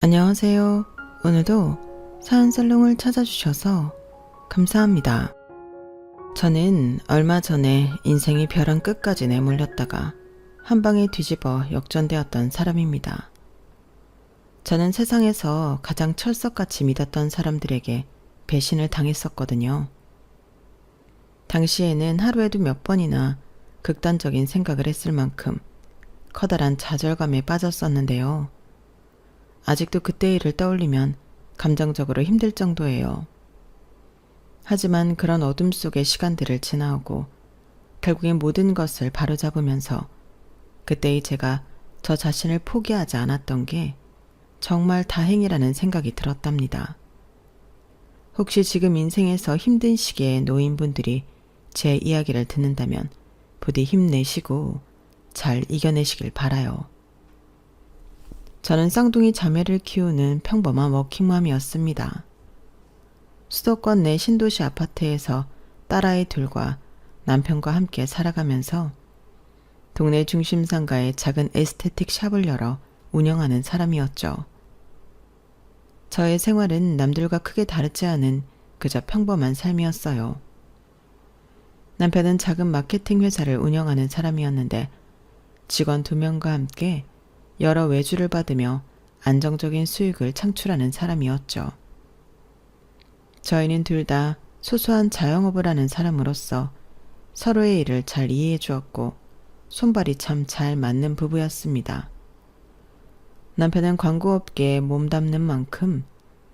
안녕하세요. 오늘도 사연살롱을 찾아주셔서 감사합니다. 저는 얼마 전에 인생이 벼랑 끝까지 내몰렸다가 한 방에 뒤집어 역전되었던 사람입니다. 저는 세상에서 가장 철석같이 믿었던 사람들에게 배신을 당했었거든요. 당시에는 하루에도 몇 번이나 극단적인 생각을 했을 만큼 커다란 좌절감에 빠졌었는데요. 아직도 그때 일을 떠올리면 감정적으로 힘들 정도예요. 하지만 그런 어둠 속의 시간들을 지나오고 결국엔 모든 것을 바로잡으면서 그때의 제가 저 자신을 포기하지 않았던 게 정말 다행이라는 생각이 들었답니다. 혹시 지금 인생에서 힘든 시기에 놓인 분들이 제 이야기를 듣는다면 부디 힘내시고 잘 이겨내시길 바라요. 저는 쌍둥이 자매를 키우는 평범한 워킹맘이었습니다. 수도권 내 신도시 아파트에서 딸아이 둘과 남편과 함께 살아가면서 동네 중심 상가에 작은 에스테틱 샵을 열어 운영하는 사람이었죠. 저의 생활은 남들과 크게 다르지 않은 그저 평범한 삶이었어요. 남편은 작은 마케팅 회사를 운영하는 사람이었는데 직원 2명과 함께 여러 외주를 받으며 안정적인 수익을 창출하는 사람이었죠. 저희는 둘 다 소소한 자영업을 하는 사람으로서 서로의 일을 잘 이해해 주었고 손발이 참 잘 맞는 부부였습니다. 남편은 광고업계에 몸담는 만큼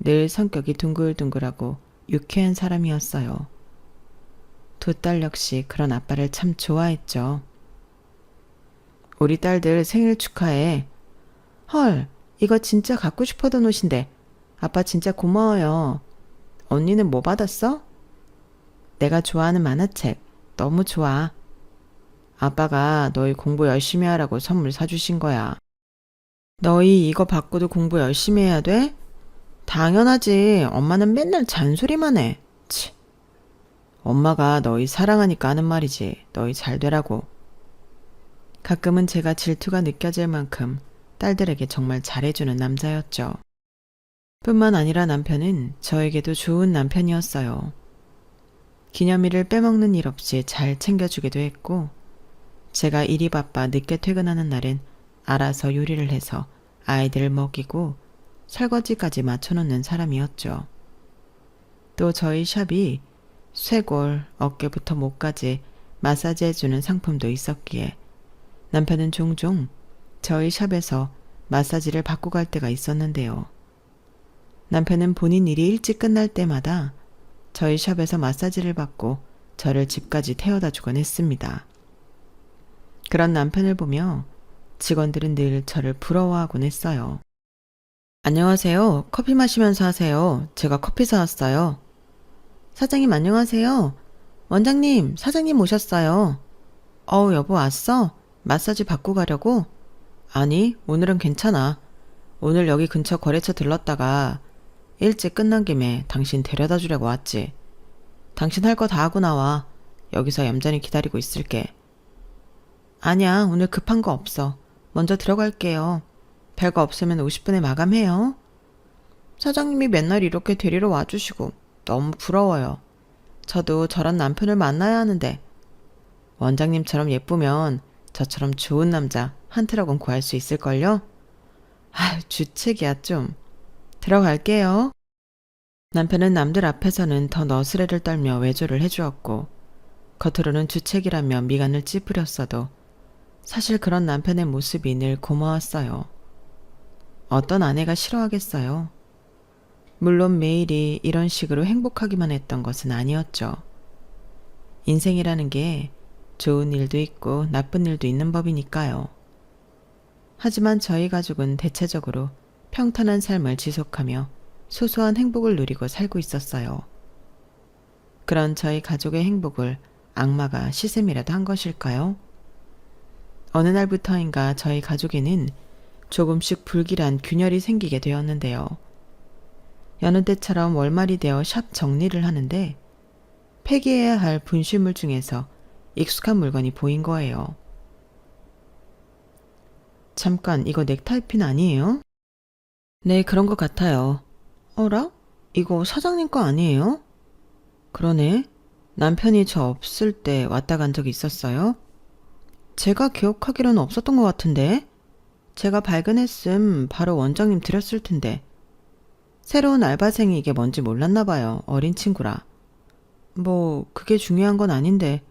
늘 성격이 둥글둥글하고 유쾌한 사람이었어요. 2딸 역시 그런 아빠를 참 좋아했죠. 우리 딸들 생일 축하해. 헐, 이거 진짜 갖고 싶었던 옷인데 아빠 진짜 고마워요. 언니는 뭐 받았어? 내가 좋아하는 만화책. 너무 좋아. 아빠가 너희 공부 열심히 하라고 선물 사주신 거야. 너희 이거 받고도 공부 열심히 해야 돼? 당연하지. 엄마는 맨날 잔소리만 해. 치. 엄마가 너희 사랑하니까 하는 말이지. 너희 잘 되라고. 가끔은 제가 질투가 느껴질 만큼 딸들에게 정말 잘해주는 남자였죠. 뿐만 아니라 남편은 저에게도 좋은 남편이었어요. 기념일을 빼먹는 일 없이 잘 챙겨주기도 했고 제가 일이 바빠 늦게 퇴근하는 날엔 알아서 요리를 해서 아이들을 먹이고 설거지까지 맞춰놓는 사람이었죠. 또 저희 샵이 쇄골, 어깨부터 목까지 마사지해주는 상품도 있었기에 남편은 종종 저희 샵에서 마사지를 받고 갈 때가 있었는데요. 남편은 본인 일이 일찍 끝날 때마다 저희 샵에서 마사지를 받고 저를 집까지 태워다 주곤 했습니다. 그런 남편을 보며 직원들은 늘 저를 부러워하곤 했어요. 안녕하세요. 커피 마시면서 하세요. 제가 커피 사왔어요. 사장님 안녕하세요. 원장님, 사장님 오셨어요. 여보 왔어? 마사지 받고 가려고? 아니, 오늘은 괜찮아. 오늘 여기 근처 거래처 들렀다가 일찍 끝난 김에 당신 데려다 주려고 왔지. 당신 할 거 다 하고 나와. 여기서 얌전히 기다리고 있을게. 아니야, 오늘 급한 거 없어. 먼저 들어갈게요. 별거 없으면 50분에 마감해요. 사장님이 맨날 이렇게 데리러 와주시고 너무 부러워요. 저도 저런 남편을 만나야 하는데 원장님처럼 예쁘면 저처럼 좋은 남자 한 트럭은 구할 수 있을걸요? 주책이야 좀. 들어갈게요. 남편은 남들 앞에서는 더 너스레를 떨며 외조를 해주었고 겉으로는 주책이라며 미간을 찌푸렸어도 사실 그런 남편의 모습이 늘 고마웠어요. 어떤 아내가 싫어하겠어요. 물론 매일이 이런 식으로 행복하기만 했던 것은 아니었죠. 인생이라는 게 좋은 일도 있고 나쁜 일도 있는 법이니까요. 하지만 저희 가족은 대체적으로 평탄한 삶을 지속하며 소소한 행복을 누리고 살고 있었어요. 그런 저희 가족의 행복을 악마가 시샘이라도 한 것일까요? 어느 날부터인가 저희 가족에는 조금씩 불길한 균열이 생기게 되었는데요. 여느 때처럼 월말이 되어 샵 정리를 하는데 폐기해야 할 분실물 중에서 익숙한 물건이 보인 거예요. 잠깐, 이거 넥타이핀 아니에요? 네, 그런 것 같아요. 어라? 이거 사장님 거 아니에요? 그러네. 남편이 저 없을 때 왔다 간 적 있었어요? 제가 기억하기로는 없었던 것 같은데. 제가 발견했음 바로 원장님 드렸을 텐데. 새로운 알바생이 이게 뭔지 몰랐나 봐요. 어린 친구라. 뭐 그게 중요한 건 아닌데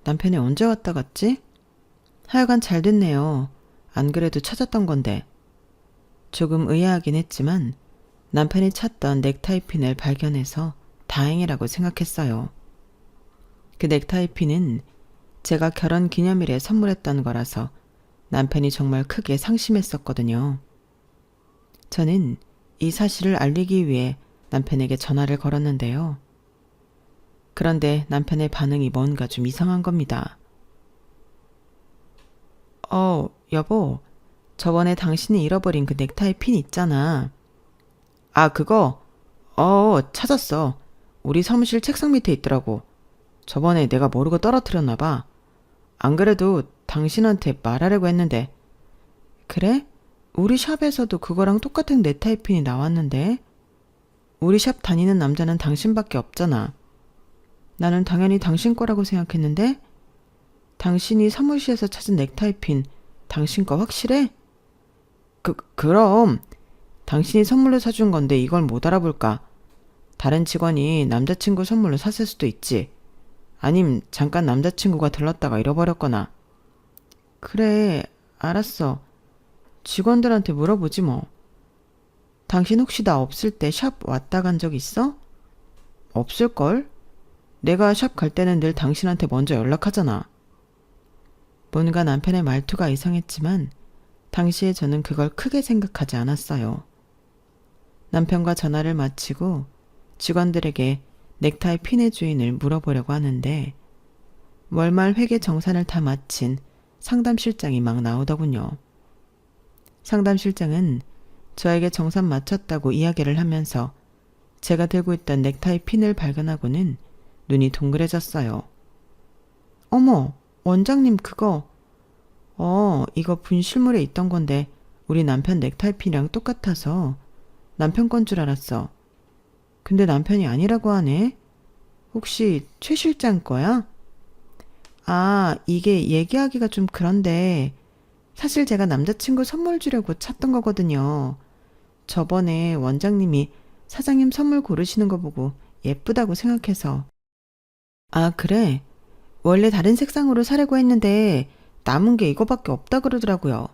남편이 언제 왔다 갔지? 하여간 잘 됐네요. 안 그래도 찾았던 건데. 조금 의아하긴 했지만 남편이 찾던 넥타이 핀을 발견해서 다행이라고 생각했어요. 그 넥타이 핀은 제가 결혼 기념일에 선물했던 거라서 남편이 정말 크게 상심했었거든요. 저는 이 사실을 알리기 위해 남편에게 전화를 걸었는데요. 그런데 남편의 반응이 뭔가 좀 이상한 겁니다. 여보, 저번에 당신이 잃어버린 그 넥타이 핀 있잖아. 아, 그거? 찾았어. 우리 사무실 책상 밑에 있더라고. 저번에 내가 모르고 떨어뜨렸나 봐. 안 그래도 당신한테 말하려고 했는데. 그래? 우리 샵에서도 그거랑 똑같은 넥타이 핀이 나왔는데. 우리 샵 다니는 남자는 당신밖에 없잖아. 나는 당연히 당신 거라고 생각했는데. 당신이 사무실에서 찾은 넥타이 핀 당신 거 확실해? 그럼 당신이 선물로 사준 건데 이걸 못 알아볼까? 다른 직원이 남자친구 선물로 샀을 수도 있지. 아님 잠깐 남자친구가 들렀다가 잃어버렸거나. 그래, 알았어. 직원들한테 물어보지 뭐. 당신 혹시 나 없을 때 샵 왔다 간 적 있어? 없을걸? 내가 샵 갈 때는 늘 당신한테 먼저 연락하잖아. 뭔가 남편의 말투가 이상했지만 당시에 저는 그걸 크게 생각하지 않았어요. 남편과 전화를 마치고 직원들에게 넥타이 핀의 주인을 물어보려고 하는데 월말 회계 정산을 다 마친 상담실장이 막 나오더군요. 상담실장은 저에게 정산 마쳤다고 이야기를 하면서 제가 들고 있던 넥타이 핀을 발견하고는 눈이 동그래졌어요. 어머, 원장님 그거. 이거 분실물에 있던 건데 우리 남편 넥타이 핀이랑 똑같아서 남편 건 줄 알았어. 근데 남편이 아니라고 하네. 혹시 최 실장 거야? 아, 이게 얘기하기가 좀 그런데 사실 제가 남자친구 선물 주려고 찾던 거거든요. 저번에 원장님이 사장님 선물 고르시는 거 보고 예쁘다고 생각해서. 아, 그래? 원래 다른 색상으로 사려고 했는데 남은 게 이거밖에 없다 그러더라고요.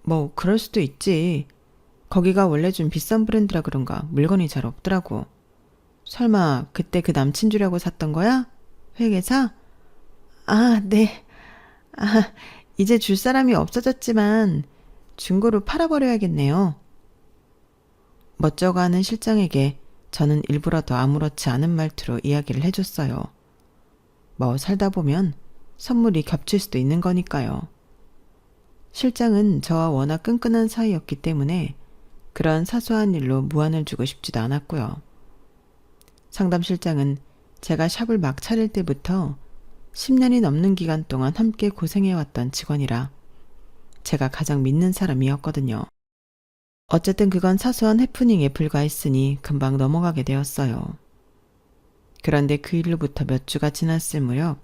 뭐 그럴 수도 있지. 거기가 원래 좀 비싼 브랜드라 그런가 물건이 잘 없더라고. 설마 그때 그 남친 주려고 샀던 거야? 회계사? 아, 네. 아, 이제 줄 사람이 없어졌지만 중고로 팔아버려야겠네요. 멋져가는 실장에게 저는 일부러 더 아무렇지 않은 말투로 이야기를 해줬어요. 뭐 살다 보면 선물이 겹칠 수도 있는 거니까요. 실장은 저와 워낙 끈끈한 사이였기 때문에 그런 사소한 일로 무안을 주고 싶지도 않았고요. 상담실장은 제가 샵을 막 차릴 때부터 10년이 넘는 기간 동안 함께 고생해왔던 직원이라 제가 가장 믿는 사람이었거든요. 어쨌든 그건 사소한 해프닝에 불과했으니 금방 넘어가게 되었어요. 그런데 그 일로부터 몇 주가 지났을 무렵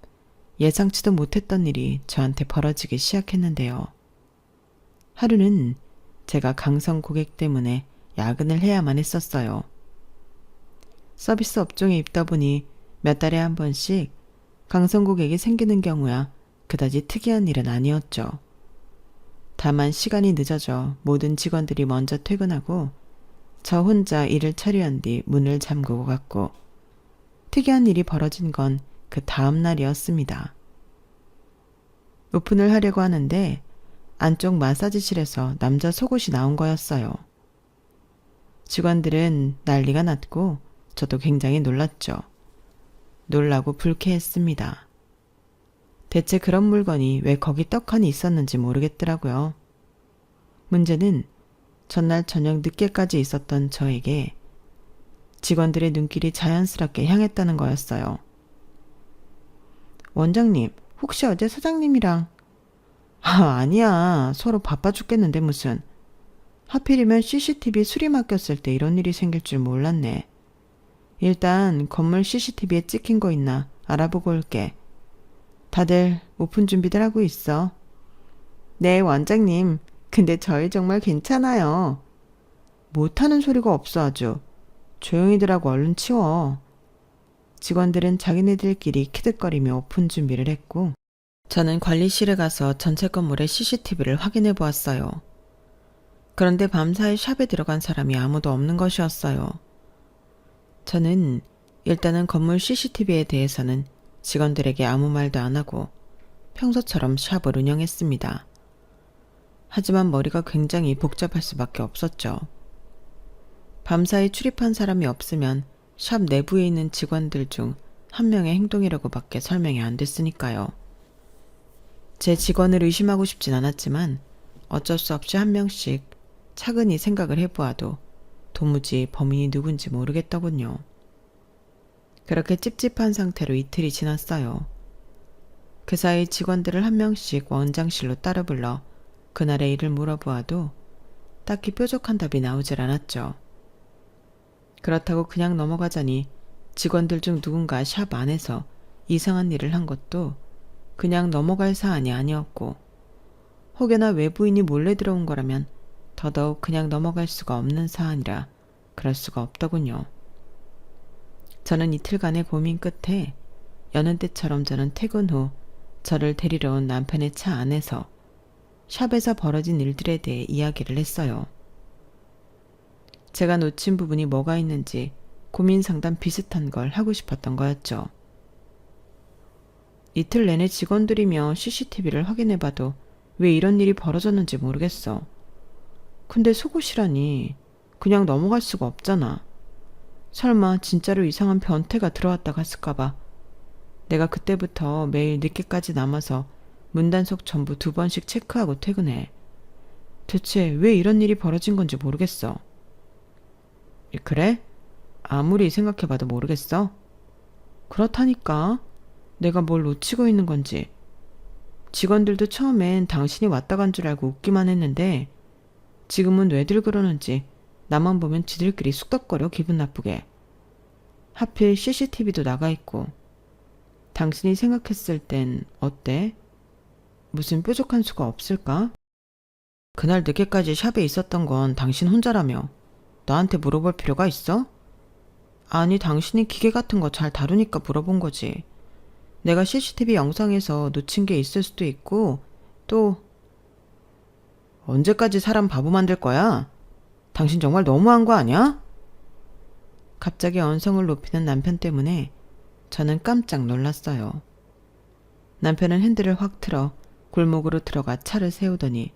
예상치도 못했던 일이 저한테 벌어지기 시작했는데요. 하루는 제가 강성 고객 때문에 야근을 해야만 했었어요. 서비스 업종에 있다 보니 몇 달에 한 번씩 강성 고객이 생기는 경우야 그다지 특이한 일은 아니었죠. 다만 시간이 늦어져 모든 직원들이 먼저 퇴근하고 저 혼자 일을 처리한 뒤 문을 잠그고 갔고 특이한 일이 벌어진 건 그 다음 날이었습니다. 오픈을 하려고 하는데 안쪽 마사지실에서 남자 속옷이 나온 거였어요. 직원들은 난리가 났고 저도 굉장히 놀랐죠. 놀라고 불쾌했습니다. 대체 그런 물건이 왜 거기 떡하니 있었는지 모르겠더라고요. 문제는 전날 저녁 늦게까지 있었던 저에게 직원들의 눈길이 자연스럽게 향했다는 거였어요. 원장님, 혹시 어제 사장님이랑... 아니야. 서로 바빠 죽겠는데 무슨. 하필이면 CCTV 수리 맡겼을 때 이런 일이 생길 줄 몰랐네. 일단 건물 CCTV에 찍힌 거 있나 알아보고 올게. 다들 오픈 준비들 하고 있어. 네, 원장님. 근데 저희 정말 괜찮아요. 못하는 소리가 없어 아주. 조용히들 하고 얼른 치워. 직원들은 자기네들끼리 키득거리며 오픈 준비를 했고 저는 관리실에 가서 전체 건물의 CCTV를 확인해 보았어요. 그런데 밤사이 샵에 들어간 사람이 아무도 없는 것이었어요. 저는 일단은 건물 CCTV에 대해서는 직원들에게 아무 말도 안 하고 평소처럼 샵을 운영했습니다. 하지만 머리가 굉장히 복잡할 수밖에 없었죠. 밤사이 출입한 사람이 없으면 샵 내부에 있는 직원들 중 한 명의 행동이라고밖에 설명이 안 됐으니까요. 제 직원을 의심하고 싶진 않았지만 어쩔 수 없이 한 명씩 차근히 생각을 해보아도 도무지 범인이 누군지 모르겠더군요. 그렇게 찝찝한 상태로 이틀이 지났어요. 그 사이 직원들을 한 명씩 원장실로 따라 불러 그날의 일을 물어보아도 딱히 뾰족한 답이 나오질 않았죠. 그렇다고 그냥 넘어가자니 직원들 중 누군가 샵 안에서 이상한 일을 한 것도 그냥 넘어갈 사안이 아니었고 혹여나 외부인이 몰래 들어온 거라면 더더욱 그냥 넘어갈 수가 없는 사안이라 그럴 수가 없더군요. 저는 이틀간의 고민 끝에 여느 때처럼 저는 퇴근 후 저를 데리러 온 남편의 차 안에서 샵에서 벌어진 일들에 대해 이야기를 했어요. 제가 놓친 부분이 뭐가 있는지 고민 상담 비슷한 걸 하고 싶었던 거였죠. 이틀 내내 직원들이며 CCTV를 확인해봐도 왜 이런 일이 벌어졌는지 모르겠어. 근데 속옷이라니 그냥 넘어갈 수가 없잖아. 설마 진짜로 이상한 변태가 들어왔다 갔을까봐 내가 그때부터 매일 늦게까지 남아서 문단속 전부 2번씩 체크하고 퇴근해. 대체 왜 이런 일이 벌어진 건지 모르겠어. 그래? 아무리 생각해봐도 모르겠어? 그렇다니까. 내가 뭘 놓치고 있는 건지. 직원들도 처음엔 당신이 왔다 간 줄 알고 웃기만 했는데 지금은 왜들 그러는지 나만 보면 지들끼리 쑥덕거려 기분 나쁘게. 하필 CCTV도 나가 있고. 당신이 생각했을 땐 어때? 무슨 뾰족한 수가 없을까? 그날 늦게까지 샵에 있었던 건 당신 혼자라며. 나한테 물어볼 필요가 있어? 아니, 당신이 기계 같은 거 잘 다루니까 물어본 거지. 내가 CCTV 영상에서 놓친 게 있을 수도 있고 또 언제까지 사람 바보 만들 거야? 당신 정말 너무한 거 아니야? 갑자기 언성을 높이는 남편 때문에 저는 깜짝 놀랐어요. 남편은 핸들을 확 틀어 골목으로 들어가 차를 세우더니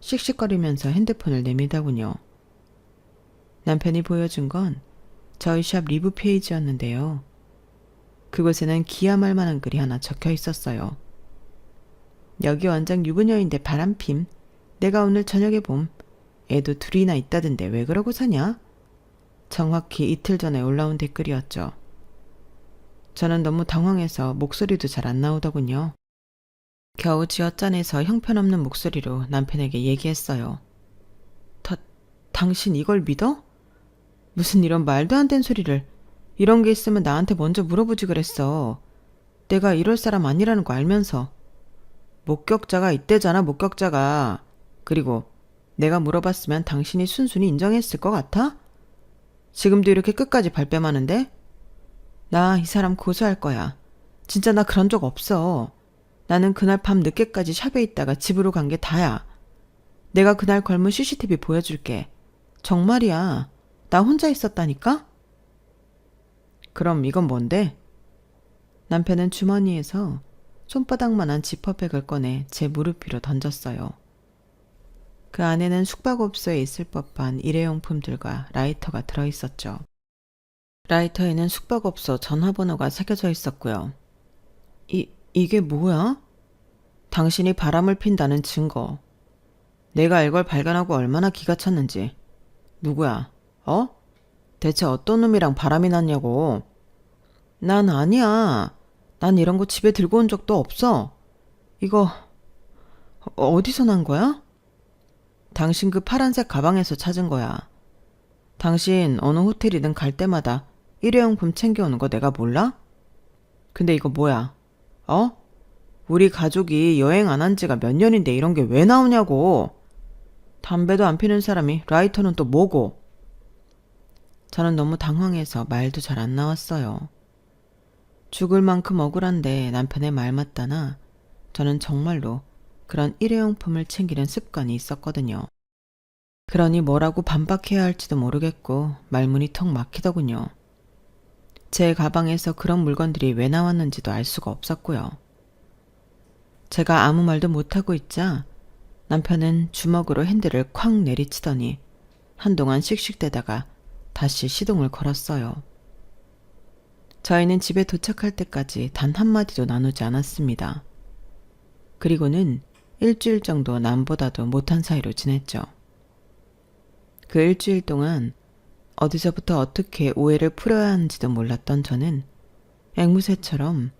씩씩거리면서 핸드폰을 내밀더군요. 남편이 보여준 건 저희 샵 리뷰 페이지였는데요. 그곳에는 기함할 만한 글이 하나 적혀 있었어요. 여기 원장 유부녀인데 바람핌. 내가 오늘 저녁에 봄. 애도 둘이나 있다던데 왜 그러고 사냐? 정확히 이틀 전에 올라온 댓글이었죠. 저는 너무 당황해서 목소리도 잘 안 나오더군요. 겨우 쥐어짜내서 형편없는 목소리로 남편에게 얘기했어요. 당신 이걸 믿어? 무슨 이런 말도 안 되는 소리를. 이런 게 있으면 나한테 먼저 물어보지 그랬어. 내가 이럴 사람 아니라는 거 알면서. 목격자가 있대잖아, 목격자가. 그리고 내가 물어봤으면 당신이 순순히 인정했을 것 같아? 지금도 이렇게 끝까지 발뺌하는데? 나 이 사람 고소할 거야. 진짜 나 그런 적 없어. 나는 그날 밤 늦게까지 샵에 있다가 집으로 간 게 다야. 내가 그날 걸문 CCTV 보여줄게. 정말이야. 나 혼자 있었다니까? 그럼 이건 뭔데? 남편은 주머니에서 손바닥만한 지퍼백을 꺼내 제 무릎 위로 던졌어요. 그 안에는 숙박업소에 있을 법한 일회용품들과 라이터가 들어있었죠. 라이터에는 숙박업소 전화번호가 새겨져 있었고요. 이게 뭐야? 당신이 바람을 핀다는 증거. 내가 이걸 발견하고 얼마나 기가 찼는지. 누구야? 대체 어떤 놈이랑 바람이 났냐고. 난 아니야. 난 이런 거 집에 들고 온 적도 없어. 이거 어디서 난 거야? 당신 그 파란색 가방에서 찾은 거야. 당신 어느 호텔이든 갈 때마다 일회용품 챙겨오는 거 내가 몰라? 근데 이거 뭐야? 어? 우리 가족이 여행 안 한 지가 몇 년인데 이런 게 왜 나오냐고. 담배도 안 피는 사람이 라이터는 또 뭐고? 저는 너무 당황해서 말도 잘 안 나왔어요. 죽을 만큼 억울한데 남편의 말 맞다나 저는 정말로 그런 일회용품을 챙기는 습관이 있었거든요. 그러니 뭐라고 반박해야 할지도 모르겠고 말문이 턱 막히더군요. 제 가방에서 그런 물건들이 왜 나왔는지도 알 수가 없었고요. 제가 아무 말도 못하고 있자 남편은 주먹으로 핸들을 쾅 내리치더니 한동안 씩씩대다가 다시 시동을 걸었어요. 저희는 집에 도착할 때까지 단 한마디도 나누지 않았습니다. 그리고는 일주일 정도 남보다도 못한 사이로 지냈죠. 그 일주일 동안 어디서부터 어떻게 오해를 풀어야 하는지도 몰랐던 저는 앵무새처럼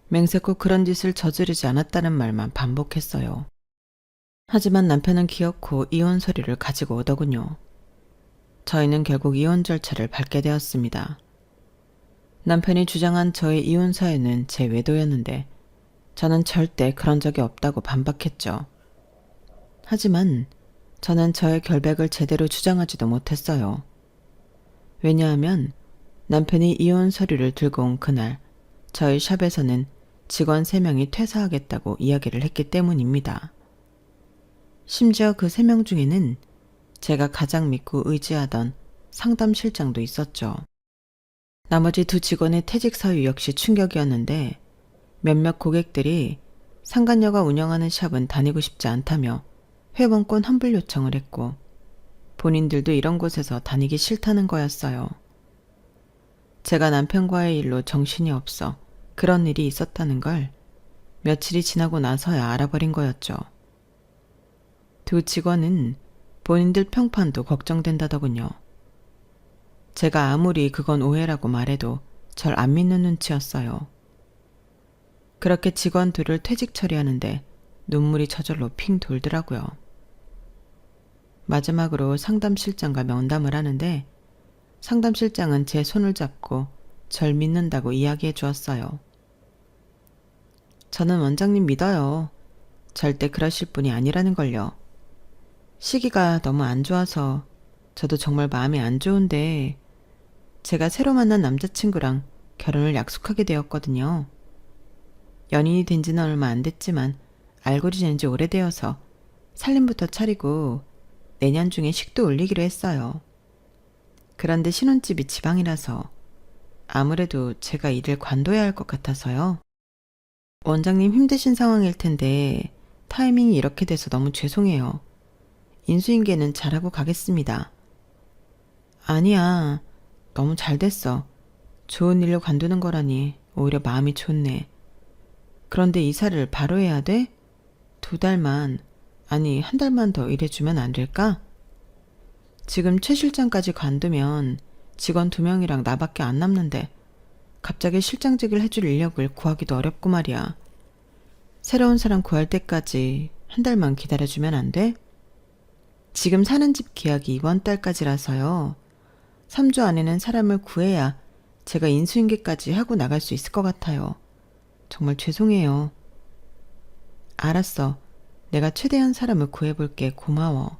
맹세코 그런 짓을 저지르지 않았다는 말만 반복했어요. 하지만 남편은 기어코 이혼 서류를 가지고 오더군요. 저희는 결국 이혼 절차를 밟게 되었습니다. 남편이 주장한 저의 이혼 사유는 제 외도였는데 저는 절대 그런 적이 없다고 반박했죠. 하지만 저는 저의 결백을 제대로 주장하지도 못했어요. 왜냐하면 남편이 이혼 서류를 들고 온 그날 저희 샵에서는 직원 3명이 퇴사하겠다고 이야기를 했기 때문입니다. 심지어 그 3명 중에는 제가 가장 믿고 의지하던 상담실장도 있었죠. 나머지 2 직원의 퇴직 사유 역시 충격이었는데 몇몇 고객들이 상간녀가 운영하는 샵은 다니고 싶지 않다며 회원권 환불 요청을 했고 본인들도 이런 곳에서 다니기 싫다는 거였어요. 제가 남편과의 일로 정신이 없어 그런 일이 있었다는 걸 며칠이 지나고 나서야 알아버린 거였죠. 2 직원은 본인들 평판도 걱정된다더군요. 제가 아무리 그건 오해라고 말해도 절 안 믿는 눈치였어요. 그렇게 직원 2를 퇴직 처리하는데 눈물이 저절로 핑 돌더라고요. 마지막으로 상담실장과 면담을 하는데 상담실장은 제 손을 잡고 절 믿는다고 이야기해 주었어요. 저는 원장님 믿어요. 절대 그러실 분이 아니라는 걸요. 시기가 너무 안 좋아서 저도 정말 마음이 안 좋은데 제가 새로 만난 남자친구랑 결혼을 약속하게 되었거든요. 연인이 된 지는 얼마 안 됐지만 알고 지낸 지 오래되어서 살림부터 차리고 내년 중에 식도 올리기로 했어요. 그런데 신혼집이 지방이라서 아무래도 제가 일을 관둬야 할 것 같아서요. 원장님 힘드신 상황일 텐데 타이밍이 이렇게 돼서 너무 죄송해요. 인수인계는 잘하고 가겠습니다. 아니야. 너무 잘 됐어. 좋은 일로 관두는 거라니 오히려 마음이 좋네. 그런데 이사를 바로 해야 돼? 2달만, 아니 1달만 더 일해주면 안 될까? 지금 최 실장까지 관두면 직원 2명이랑 나밖에 안 남는데 갑자기 실장직을 해줄 인력을 구하기도 어렵고 말이야. 새로운 사람 구할 때까지 1달만 기다려주면 안 돼? 지금 사는 집 계약이 이번 달까지라서요. 3주 안에는 사람을 구해야 제가 인수인계까지 하고 나갈 수 있을 것 같아요. 정말 죄송해요. 알았어. 내가 최대한 사람을 구해볼게. 고마워.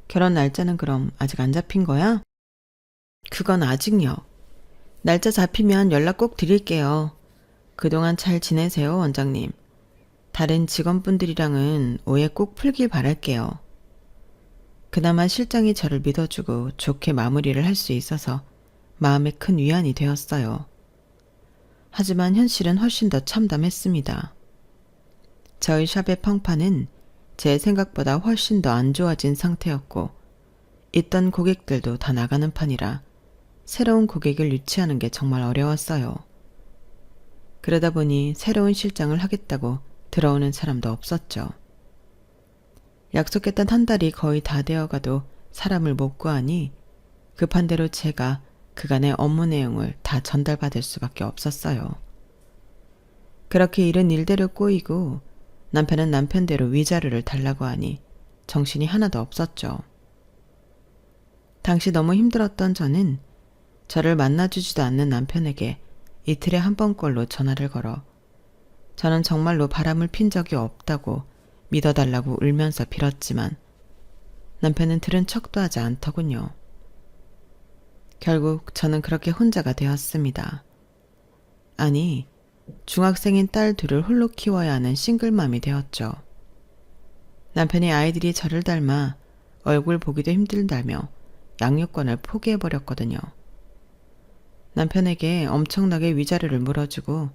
결혼 날짜는 그럼 아직 안 잡힌 거야? 그건 아직요. 날짜 잡히면 연락 꼭 드릴게요. 그동안 잘 지내세요, 원장님. 다른 직원분들이랑은 오해 꼭 풀길 바랄게요. 그나마 실장이 저를 믿어주고 좋게 마무리를 할 수 있어서 마음에 큰 위안이 되었어요. 하지만 현실은 훨씬 더 참담했습니다. 저희 샵의 평판은 제 생각보다 훨씬 더 안 좋아진 상태였고 있던 고객들도 다 나가는 판이라 새로운 고객을 유치하는 게 정말 어려웠어요. 그러다 보니 새로운 실장을 하겠다고 들어오는 사람도 없었죠. 약속했던 1달이 거의 다 되어가도 사람을 못 구하니 급한 대로 제가 그간의 업무 내용을 다 전달받을 수밖에 없었어요. 그렇게 일은 일대로 꼬이고 남편은 남편대로 위자료를 달라고 하니 정신이 하나도 없었죠. 당시 너무 힘들었던 저는 저를 만나주지도 않는 남편에게 이틀에 한 번꼴로 전화를 걸어 저는 정말로 바람을 핀 적이 없다고 믿어달라고 울면서 빌었지만 남편은 들은 척도 하지 않더군요. 결국 저는 그렇게 혼자가 되었습니다. 아니, 중학생인 딸 둘을 홀로 키워야 하는 싱글맘이 되었죠. 남편이 아이들이 저를 닮아 얼굴 보기도 힘들다며 양육권을 포기해버렸거든요. 남편에게 엄청나게 위자료를 물어주고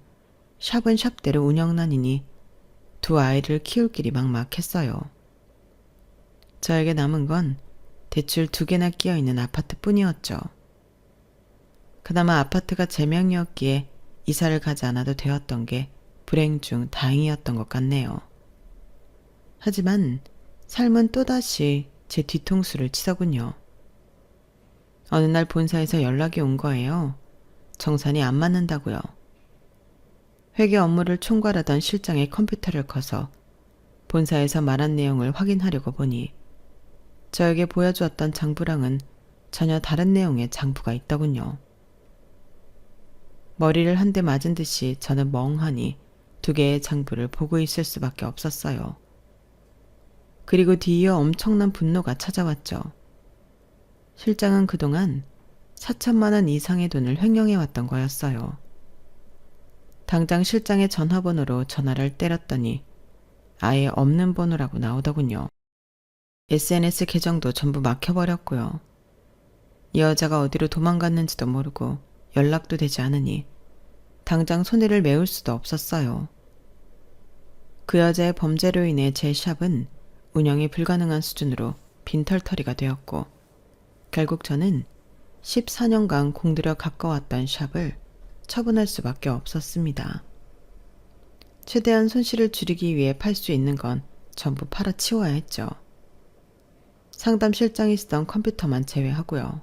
샵은 샵대로 운영난이니 두 아이를 키울 길이 막막했어요. 저에게 남은 건 대출 2개나 끼어있는 아파트뿐이었죠. 그나마 아파트가 제 명이었기에 이사를 가지 않아도 되었던 게 불행 중 다행이었던 것 같네요. 하지만 삶은 또다시 제 뒤통수를 치더군요. 어느 날 본사에서 연락이 온 거예요. 정산이 안 맞는다고요. 회계 업무를 총괄하던 실장의 컴퓨터를 꺼서 본사에서 말한 내용을 확인하려고 보니 저에게 보여주었던 장부랑은 전혀 다른 내용의 장부가 있더군요. 머리를 한 대 맞은 듯이 저는 멍하니 2개의 장부를 보고 있을 수밖에 없었어요. 그리고 뒤이어 엄청난 분노가 찾아왔죠. 실장은 그동안 4천만 원 이상의 돈을 횡령해왔던 거였어요. 당장 실장의 전화번호로 전화를 때렸더니 아예 없는 번호라고 나오더군요. SNS 계정도 전부 막혀버렸고요. 이 여자가 어디로 도망갔는지도 모르고 연락도 되지 않으니 당장 손해를 메울 수도 없었어요. 그 여자의 범죄로 인해 제 샵은 운영이 불가능한 수준으로 빈털터리가 되었고 결국 저는 14년간 공들여 가까웠던 샵을 처분할 수밖에 없었습니다. 최대한 손실을 줄이기 위해 팔 수 있는 건 전부 팔아치워야 했죠. 상담 실장이 쓰던 컴퓨터만 제외하고요.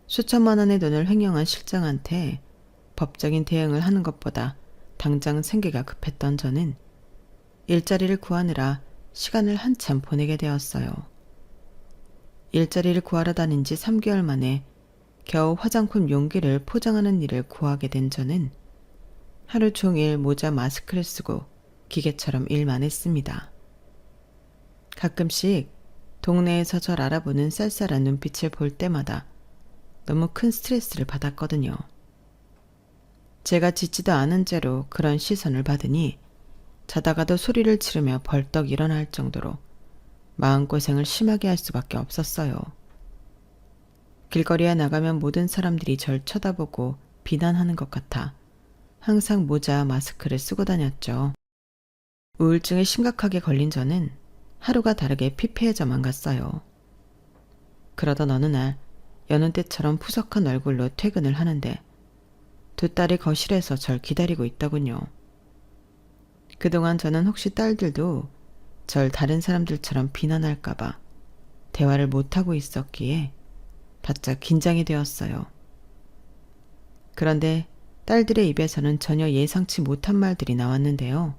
수천만 원의 돈을 횡령한 실장한테 법적인 대응을 하는 것보다 당장 생계가 급했던 저는 일자리를 구하느라 시간을 한참 보내게 되었어요. 일자리를 구하러 다닌 지 3개월 만에 겨우 화장품 용기를 포장하는 일을 구하게 된 저는 하루 종일 모자 마스크를 쓰고 기계처럼 일만 했습니다. 가끔씩 동네에서 절 알아보는 쌀쌀한 눈빛을 볼 때마다 너무 큰 스트레스를 받았거든요. 제가 짖지도 않은 채로 그런 시선을 받으니 자다가도 소리를 지르며 벌떡 일어날 정도로 마음고생을 심하게 할 수밖에 없었어요. 길거리에 나가면 모든 사람들이 절 쳐다보고 비난하는 것 같아 항상 모자, 마스크를 쓰고 다녔죠. 우울증에 심각하게 걸린 저는 하루가 다르게 피폐해져만 갔어요. 그러던 어느 날 여느 때처럼 푸석한 얼굴로 퇴근을 하는데 2딸이 거실에서 절 기다리고 있더군요. 그동안 저는 혹시 딸들도 절 다른 사람들처럼 비난할까봐 대화를 못하고 있었기에 바짝 긴장이 되었어요. 그런데 딸들의 입에서는 전혀 예상치 못한 말들이 나왔는데요.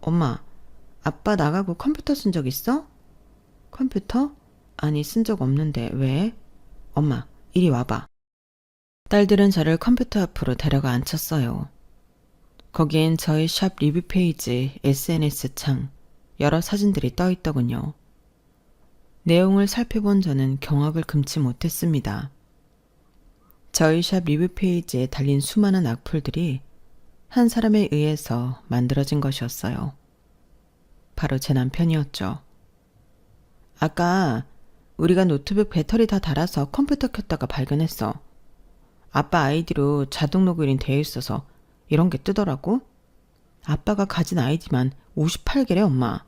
엄마, 아빠 나가고 컴퓨터 쓴 적 있어? 컴퓨터? 아니, 쓴 적 없는데 왜? 엄마, 이리 와봐. 딸들은 저를 컴퓨터 앞으로 데려가 앉혔어요. 거기엔 저희 샵 리뷰 페이지, SNS 창, 여러 사진들이 떠 있더군요. 내용을 살펴본 저는 경악을 금치 못했습니다. 저희 샵 리뷰 페이지에 달린 수많은 악플들이 한 사람에 의해서 만들어진 것이었어요. 바로 제 남편이었죠. 아까 우리가 노트북 배터리 다 닳아서 컴퓨터 켰다가 발견했어. 아빠 아이디로 자동 로그인 되어 있어서 이런 게 뜨더라고. 아빠가 가진 아이디만 58개래 엄마.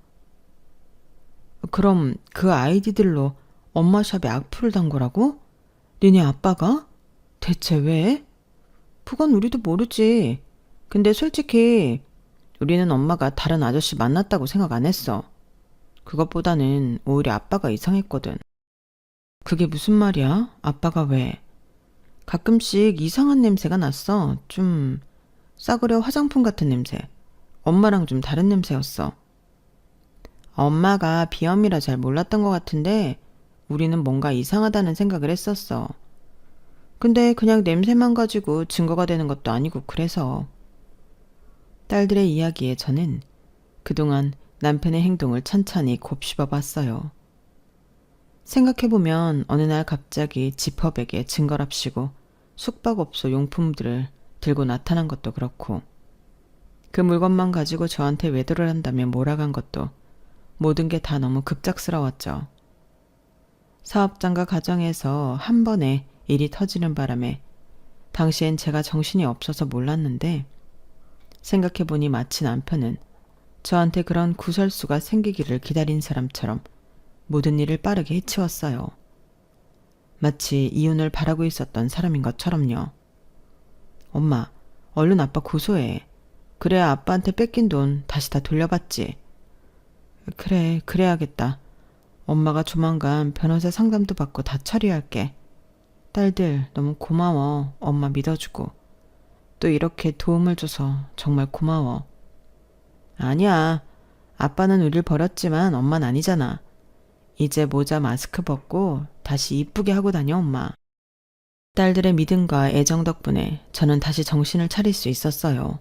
그럼 그 아이디들로 엄마 샵에 악플을 단 거라고? 니네 아빠가? 대체 왜? 그건 우리도 모르지. 근데 솔직히 우리는 엄마가 다른 아저씨 만났다고 생각 안 했어. 그것보다는 오히려 아빠가 이상했거든. 그게 무슨 말이야? 아빠가 왜? 가끔씩 이상한 냄새가 났어. 좀 싸구려 화장품 같은 냄새. 엄마랑 좀 다른 냄새였어. 엄마가 비염이라 잘 몰랐던 것 같은데 우리는 뭔가 이상하다는 생각을 했었어. 근데 그냥 냄새만 가지고 증거가 되는 것도 아니고 그래서. 딸들의 이야기에 저는 그동안 남편의 행동을 찬찬히 곱씹어 봤어요. 생각해보면 어느 날 갑자기 지퍼백에 증거랍시고 숙박업소 용품들을 들고 나타난 것도 그렇고 그 물건만 가지고 저한테 외도를 한다며 몰아간 것도 모든 게 다 너무 급작스러웠죠. 사업장과 가정에서 한 번에 일이 터지는 바람에 당시엔 제가 정신이 없어서 몰랐는데 생각해보니 마치 남편은 저한테 그런 구설수가 생기기를 기다린 사람처럼 모든 일을 빠르게 해치웠어요. 마치 이혼을 바라고 있었던 사람인 것처럼요. 엄마, 얼른 아빠 고소해. 그래야 아빠한테 뺏긴 돈 다시 다 돌려받지. 그래, 그래야겠다. 엄마가 조만간 변호사 상담도 받고 다 처리할게. 딸들 너무 고마워. 엄마 믿어주고. 또 이렇게 도움을 줘서 정말 고마워. 아니야. 아빠는 우릴 버렸지만 엄만 아니잖아. 이제 모자 마스크 벗고 다시 이쁘게 하고 다녀, 엄마. 딸들의 믿음과 애정 덕분에 저는 다시 정신을 차릴 수 있었어요.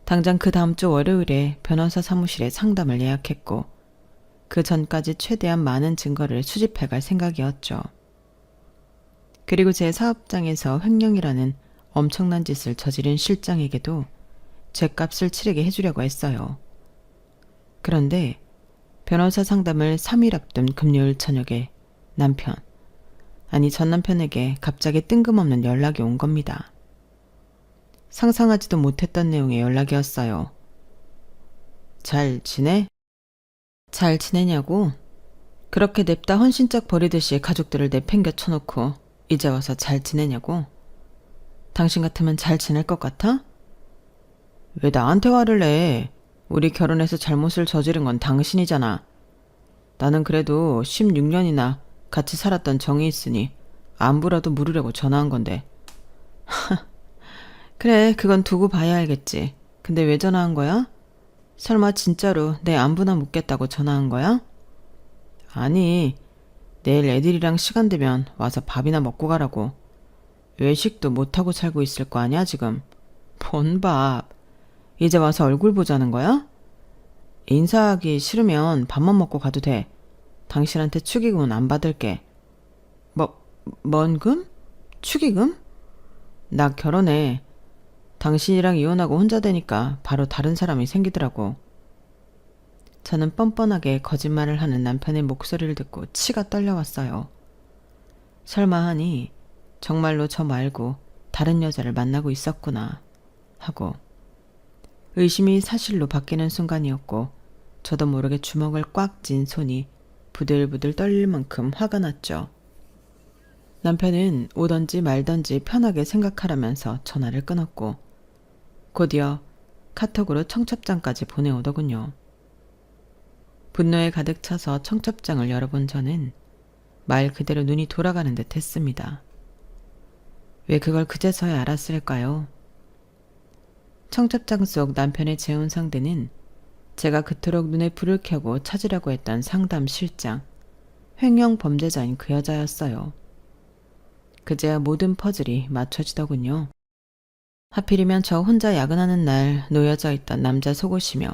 당장 그 다음 주 월요일에 변호사 사무실에 상담을 예약했고 그 전까지 최대한 많은 증거를 수집해 갈 생각이었죠. 그리고 제 사업장에서 횡령이라는 엄청난 짓을 저지른 실장에게도 죗값을 치르게 해주려고 했어요. 그런데 변호사 상담을 3일 앞둔 금요일 저녁에 전 남편에게 갑자기 뜬금없는 연락이 온 겁니다. 상상하지도 못했던 내용의 연락이었어요. 잘 지내? 잘 지내냐고? 그렇게 냅다 헌신짝 버리듯이 가족들을 내팽겨 쳐놓고 이제 와서 잘 지내냐고? 당신 같으면 잘 지낼 것 같아? 왜 나한테 화를 내? 우리 결혼해서 잘못을 저지른 건 당신이잖아. 나는 그래도 16년이나 같이 살았던 정이 있으니 안부라도 물으려고 전화한 건데. 그래, 그건 두고 봐야 알겠지. 근데 왜 전화한 거야? 설마 진짜로 내 안부나 묻겠다고 전화한 거야? 아니, 내일 애들이랑 시간 되면 와서 밥이나 먹고 가라고. 외식도 못하고 살고 있을 거 아니야, 지금. 뭔 밥. 이제 와서 얼굴 보자는 거야? 인사하기 싫으면 밥만 먹고 가도 돼. 당신한테 축의금은 안 받을게. 뭔 금? 축의금? 나 결혼해. 당신이랑 이혼하고 혼자 되니까 바로 다른 사람이 생기더라고. 저는 뻔뻔하게 거짓말을 하는 남편의 목소리를 듣고 치가 떨려왔어요. 설마 하니 정말로 저 말고 다른 여자를 만나고 있었구나 하고 의심이 사실로 바뀌는 순간이었고 저도 모르게 주먹을 꽉 쥔 손이 부들부들 떨릴 만큼 화가 났죠. 남편은 오던지 말던지 편하게 생각하라면서 전화를 끊었고 곧이어 카톡으로 청첩장까지 보내오더군요. 분노에 가득 차서 청첩장을 열어본 저는 말 그대로 눈이 돌아가는 듯 했습니다. 왜 그걸 그제서야 알았을까요? 청첩장 속 남편의 재혼 상대는 제가 그토록 눈에 불을 켜고 찾으려고 했던 상담 실장, 횡령 범죄자인 그 여자였어요. 그제야 모든 퍼즐이 맞춰지더군요. 하필이면 저 혼자 야근하는 날 놓여져 있던 남자 속옷이며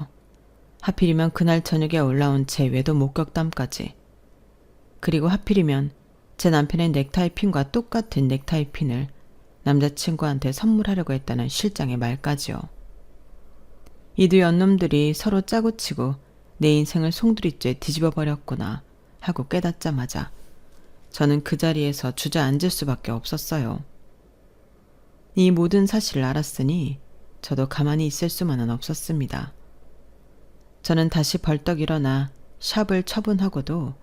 하필이면 그날 저녁에 올라온 제 외도 목격담까지 그리고 하필이면 제 남편의 넥타이 핀과 똑같은 넥타이 핀을 남자친구한테 선물하려고 했다는 실장의 말까지요. 이 두 연놈들이 서로 짜고 치고 내 인생을 송두리째 뒤집어 버렸구나 하고 깨닫자마자 저는 그 자리에서 주저앉을 수밖에 없었어요. 이 모든 사실을 알았으니 저도 가만히 있을 수만은 없었습니다. 저는 다시 벌떡 일어나 샵을 처분하고도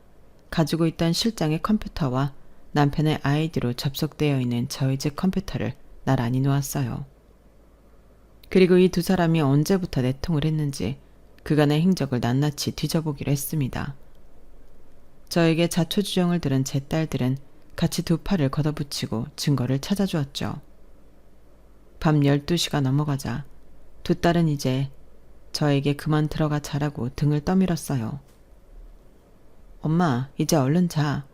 가지고 있던 실장의 컴퓨터와 남편의 아이디로 접속되어 있는 저희 집 컴퓨터를 나란히 놓았어요. 그리고 이 두 사람이 언제부터 내통을 했는지 그간의 행적을 낱낱이 뒤져보기로 했습니다. 저에게 자초지종을 들은 제 딸들은 같이 두 팔을 걷어붙이고 증거를 찾아주었죠. 밤 12시가 넘어가자 두 딸은 이제 저에게 그만 들어가 자라고 등을 떠밀었어요. 엄마, 이제 얼른 자.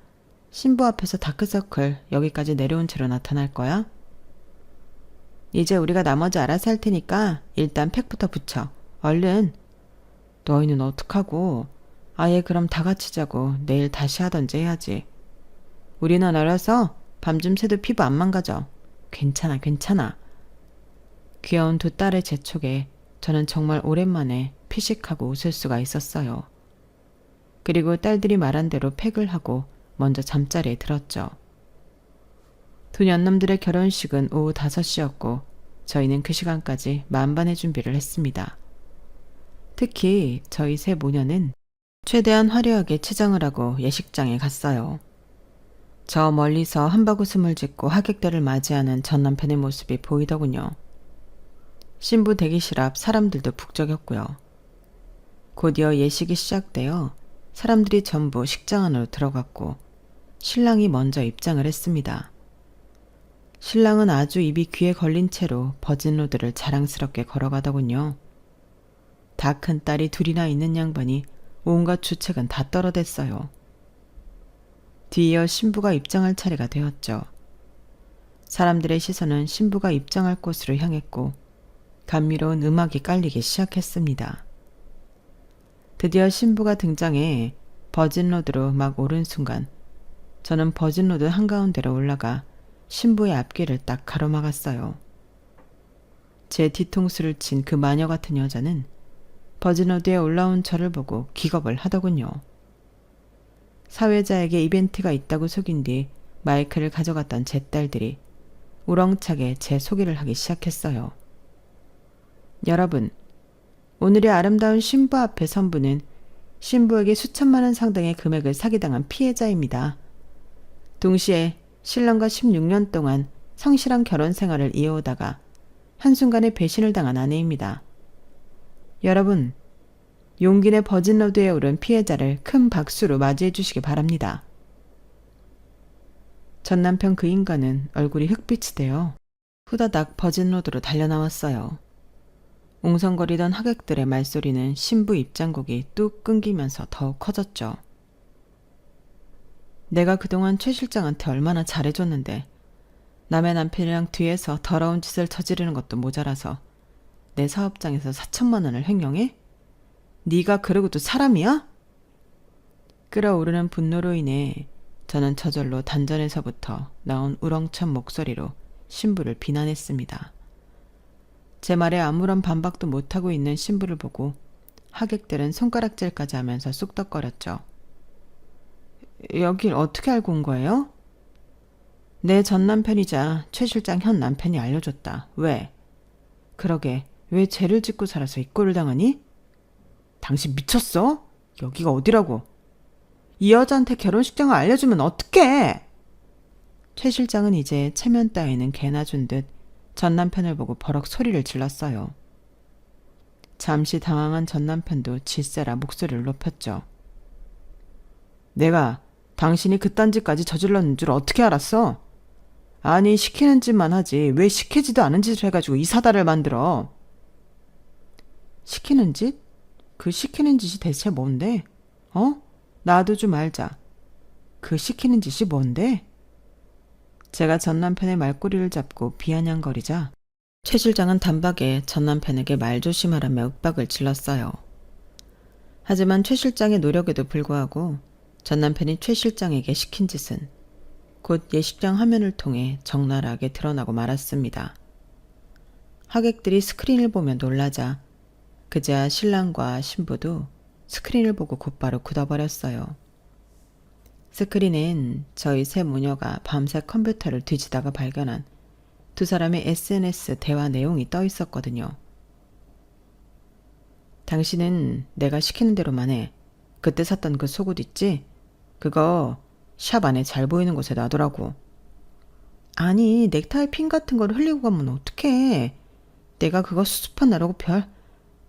신부 앞에서 다크서클 여기까지 내려온 채로 나타날 거야? 이제 우리가 나머지 알아서 할 테니까 일단 팩부터 붙여. 얼른. 너희는 어떡하고? 아예 그럼 다 같이 자고 내일 다시 하던지 해야지. 우리는 어려서 밤좀 새도 피부 안 망가져. 괜찮아, 괜찮아. 귀여운 두 딸의 재촉에 저는 정말 오랜만에 피식하고 웃을 수가 있었어요. 그리고 딸들이 말한 대로 팩을 하고 먼저 잠자리에 들었죠. 두 년놈들의 결혼식은 오후 5시였고 저희는 그 시간까지 만반의 준비를 했습니다. 특히 저희 세 모녀는 최대한 화려하게 치장을 하고 예식장에 갔어요. 저 멀리서 한바구음을 짓고 하객들을 맞이하는 전 남편의 모습이 보이더군요. 신부 대기실 앞 사람들도 북적였고요. 곧이어 예식이 시작되어 사람들이 전부 식장 안으로 들어갔고 신랑이 먼저 입장을 했습니다. 신랑은 아주 입이 귀에 걸린 채로 버진로드를 자랑스럽게 걸어가더군요. 다 큰 딸이 둘이나 있는 양반이 온갖 주책은 다 떨어댔어요. 뒤이어 신부가 입장할 차례가 되었죠. 사람들의 시선은 신부가 입장할 곳으로 향했고 감미로운 음악이 깔리기 시작했습니다. 드디어 신부가 등장해 버진로드로 막 오른 순간 저는 버진로드 한가운데로 올라가 신부의 앞길을 딱 가로막았어요. 제 뒤통수를 친 그 마녀 같은 여자는 버진로드에 올라온 저를 보고 기겁을 하더군요. 사회자에게 이벤트가 있다고 속인 뒤 마이크를 가져갔던 제 딸들이 우렁차게 제 소개를 하기 시작했어요. 여러분, 오늘의 아름다운 신부 앞에 선 분은 신부에게 수천만 원 상당의 금액을 사기당한 피해자입니다. 동시에 신랑과 16년 동안 성실한 결혼 생활을 이어오다가 한순간에 배신을 당한 아내입니다. 여러분, 용기 내 버진로드에 오른 피해자를 큰 박수로 맞이해 주시기 바랍니다. 전 남편 그 인간은 얼굴이 흑빛이 되어 후다닥 버진로드로 달려나왔어요. 웅성거리던 하객들의 말소리는 신부 입장곡이 뚝 끊기면서 더욱 커졌죠. 내가 그동안 최 실장한테 얼마나 잘해줬는데 남의 남편이랑 뒤에서 더러운 짓을 저지르는 것도 모자라서 내 사업장에서 4천만 원을 횡령해? 네가 그러고도 사람이야? 끓어오르는 분노로 인해 저는 저절로 단전에서부터 나온 우렁찬 목소리로 신부를 비난했습니다. 제 말에 아무런 반박도 못하고 있는 신부를 보고 하객들은 손가락질까지 하면서 쑥덕거렸죠. 여길 어떻게 알고 온 거예요? 내 전 남편이자 최 실장 현 남편이 알려줬다. 왜? 그러게 왜 죄를 짓고 살아서 이 꼴을 당하니? 당신 미쳤어? 여기가 어디라고? 이 여자한테 결혼식장을 알려주면 어떡해? 최 실장은 이제 체면 따위는 개나 준 듯 전 남편을 보고 버럭 소리를 질렀어요. 잠시 당황한 전 남편도 질세라 목소리를 높였죠. 내가 당신이 그딴 짓까지 저질렀는 줄 어떻게 알았어? 아니 시키는 짓만 하지 왜 시키지도 않은 짓을 해가지고 이 사달을 만들어? 시키는 짓? 그 시키는 짓이 대체 뭔데? 나도 좀 알자. 그 시키는 짓이 뭔데? 제가 전 남편의 말꼬리를 잡고 비아냥거리자 최 실장은 단박에 전 남편에게 말 조심하라며 윽박을 질렀어요. 하지만 최 실장의 노력에도 불구하고 전 남편이 최 실장에게 시킨 짓은 곧 예식장 화면을 통해 적나라하게 드러나고 말았습니다. 하객들이 스크린을 보며 놀라자 그제야 신랑과 신부도 스크린을 보고 곧바로 굳어버렸어요. 스크린엔 저희 세 모녀가 밤새 컴퓨터를 뒤지다가 발견한 두 사람의 SNS 대화 내용이 떠 있었거든요. 당신은 내가 시키는 대로만 해. 그때 샀던 그 속옷 있지? 그거 샵 안에 잘 보이는 곳에 놔두라고. 아니 넥타이 핀 같은 걸 흘리고 가면 어떡해. 내가 그거 수습하느라고 별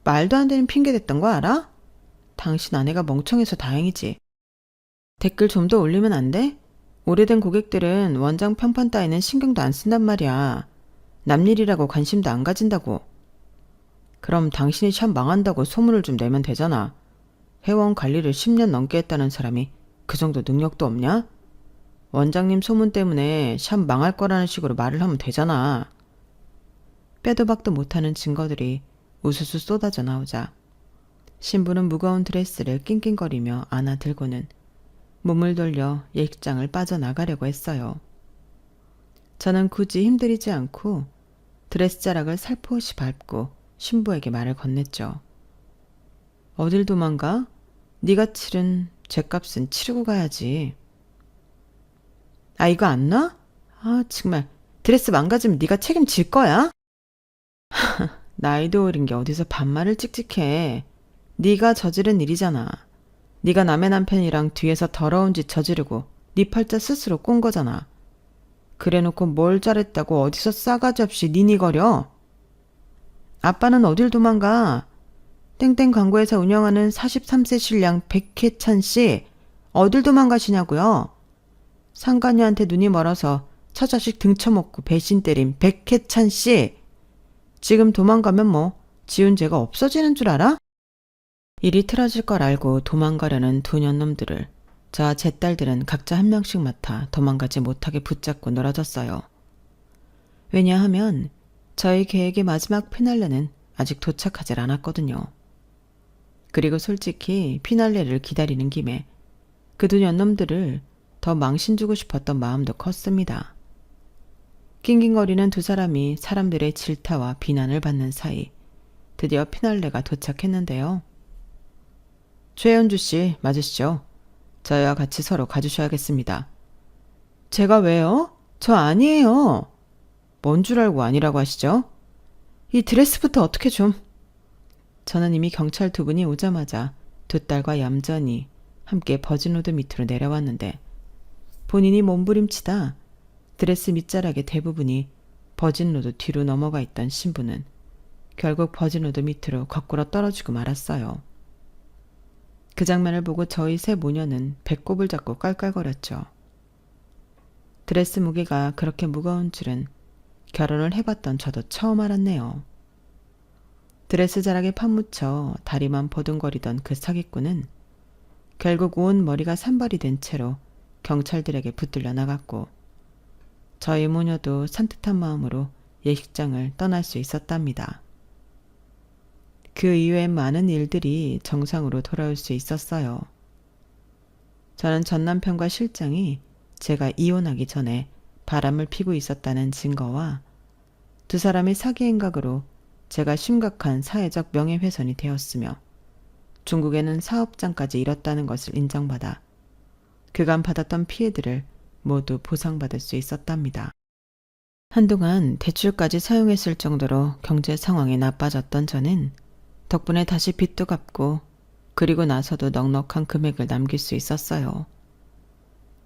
말도 안 되는 핑계 댔던 거 알아? 당신 아내가 멍청해서 다행이지. 댓글 좀 더 올리면 안 돼? 오래된 고객들은 원장 평판 따위는 신경도 안 쓴단 말이야. 남 일이라고 관심도 안 가진다고. 그럼 당신이 샵 망한다고 소문을 좀 내면 되잖아. 회원 관리를 10년 넘게 했다는 사람이 그 정도 능력도 없냐? 원장님 소문 때문에 샵 망할 거라는 식으로 말을 하면 되잖아. 빼도 박도 못하는 증거들이 우수수 쏟아져 나오자 신부는 무거운 드레스를 낑낑거리며 안아들고는 몸을 돌려 예식장을 빠져나가려고 했어요. 저는 굳이 힘들이지 않고 드레스 자락을 살포시 밟고 신부에게 말을 건넸죠. 어딜 도망가? 네가 치른 죗값은 치르고 가야지. 아, 이거 안 나? 아, 정말 드레스 망가지면 네가 책임질 거야? 나이도 어린 게 어디서 반말을 찍찍해. 네가 저지른 일이잖아. 네가 남의 남편이랑 뒤에서 더러운 짓 저지르고 네 팔자 스스로 꼰 거잖아. 그래놓고 뭘 잘했다고 어디서 싸가지 없이 니니거려? 아빠는 어딜 도망가? 땡땡 광고회사 운영하는 43세 신랑 백혜찬 씨 어딜 도망가시냐고요? 상간녀한테 눈이 멀어서 처자식 등쳐먹고 배신 때린 백혜찬 씨 지금 도망가면 뭐 지은 죄가 없어지는 줄 알아? 일이 틀어질 걸 알고 도망가려는 두 년놈들을 저와 제 딸들은 각자 한 명씩 맡아 도망가지 못하게 붙잡고 놀아줬어요. 왜냐하면 저희 계획의 마지막 피날레는 아직 도착하질 않았거든요. 그리고 솔직히 피날레를 기다리는 김에 그 두 년놈들을 더 망신 주고 싶었던 마음도 컸습니다. 낑낑거리는 두 사람이 사람들의 질타와 비난을 받는 사이 드디어 피날레가 도착했는데요. 최현주 씨 맞으시죠? 저희와 같이 서로 가주셔야겠습니다. 제가 왜요? 저 아니에요. 뭔 줄 알고 아니라고 하시죠? 이 드레스부터 어떻게 좀... 저는 이미 경찰 두 분이 오자마자 두 딸과 얌전히 함께 버진로드 밑으로 내려왔는데 본인이 몸부림치다 드레스 밑자락의 대부분이 버진로드 뒤로 넘어가 있던 신부는 결국 버진로드 밑으로 거꾸로 떨어지고 말았어요. 그 장면을 보고 저희 세 모녀는 배꼽을 잡고 깔깔거렸죠. 드레스 무게가 그렇게 무거운 줄은 결혼을 해봤던 저도 처음 알았네요. 드레스 자락에 파묻혀 다리만 버둥거리던 그 사기꾼은 결국 온 머리가 산발이 된 채로 경찰들에게 붙들려 나갔고 저희 모녀도 산뜻한 마음으로 예식장을 떠날 수 있었답니다. 그 이외의 많은 일들이 정상으로 돌아올 수 있었어요. 저는 전 남편과 실장이 제가 이혼하기 전에 바람을 피고 있었다는 증거와 두 사람의 사기 행각으로 제가 심각한 사회적 명예훼손이 되었으며 중국에는 사업장까지 잃었다는 것을 인정받아 그간 받았던 피해들을 모두 보상받을 수 있었답니다. 한동안 대출까지 사용했을 정도로 경제 상황이 나빠졌던 저는 덕분에 다시 빚도 갚고 그리고 나서도 넉넉한 금액을 남길 수 있었어요.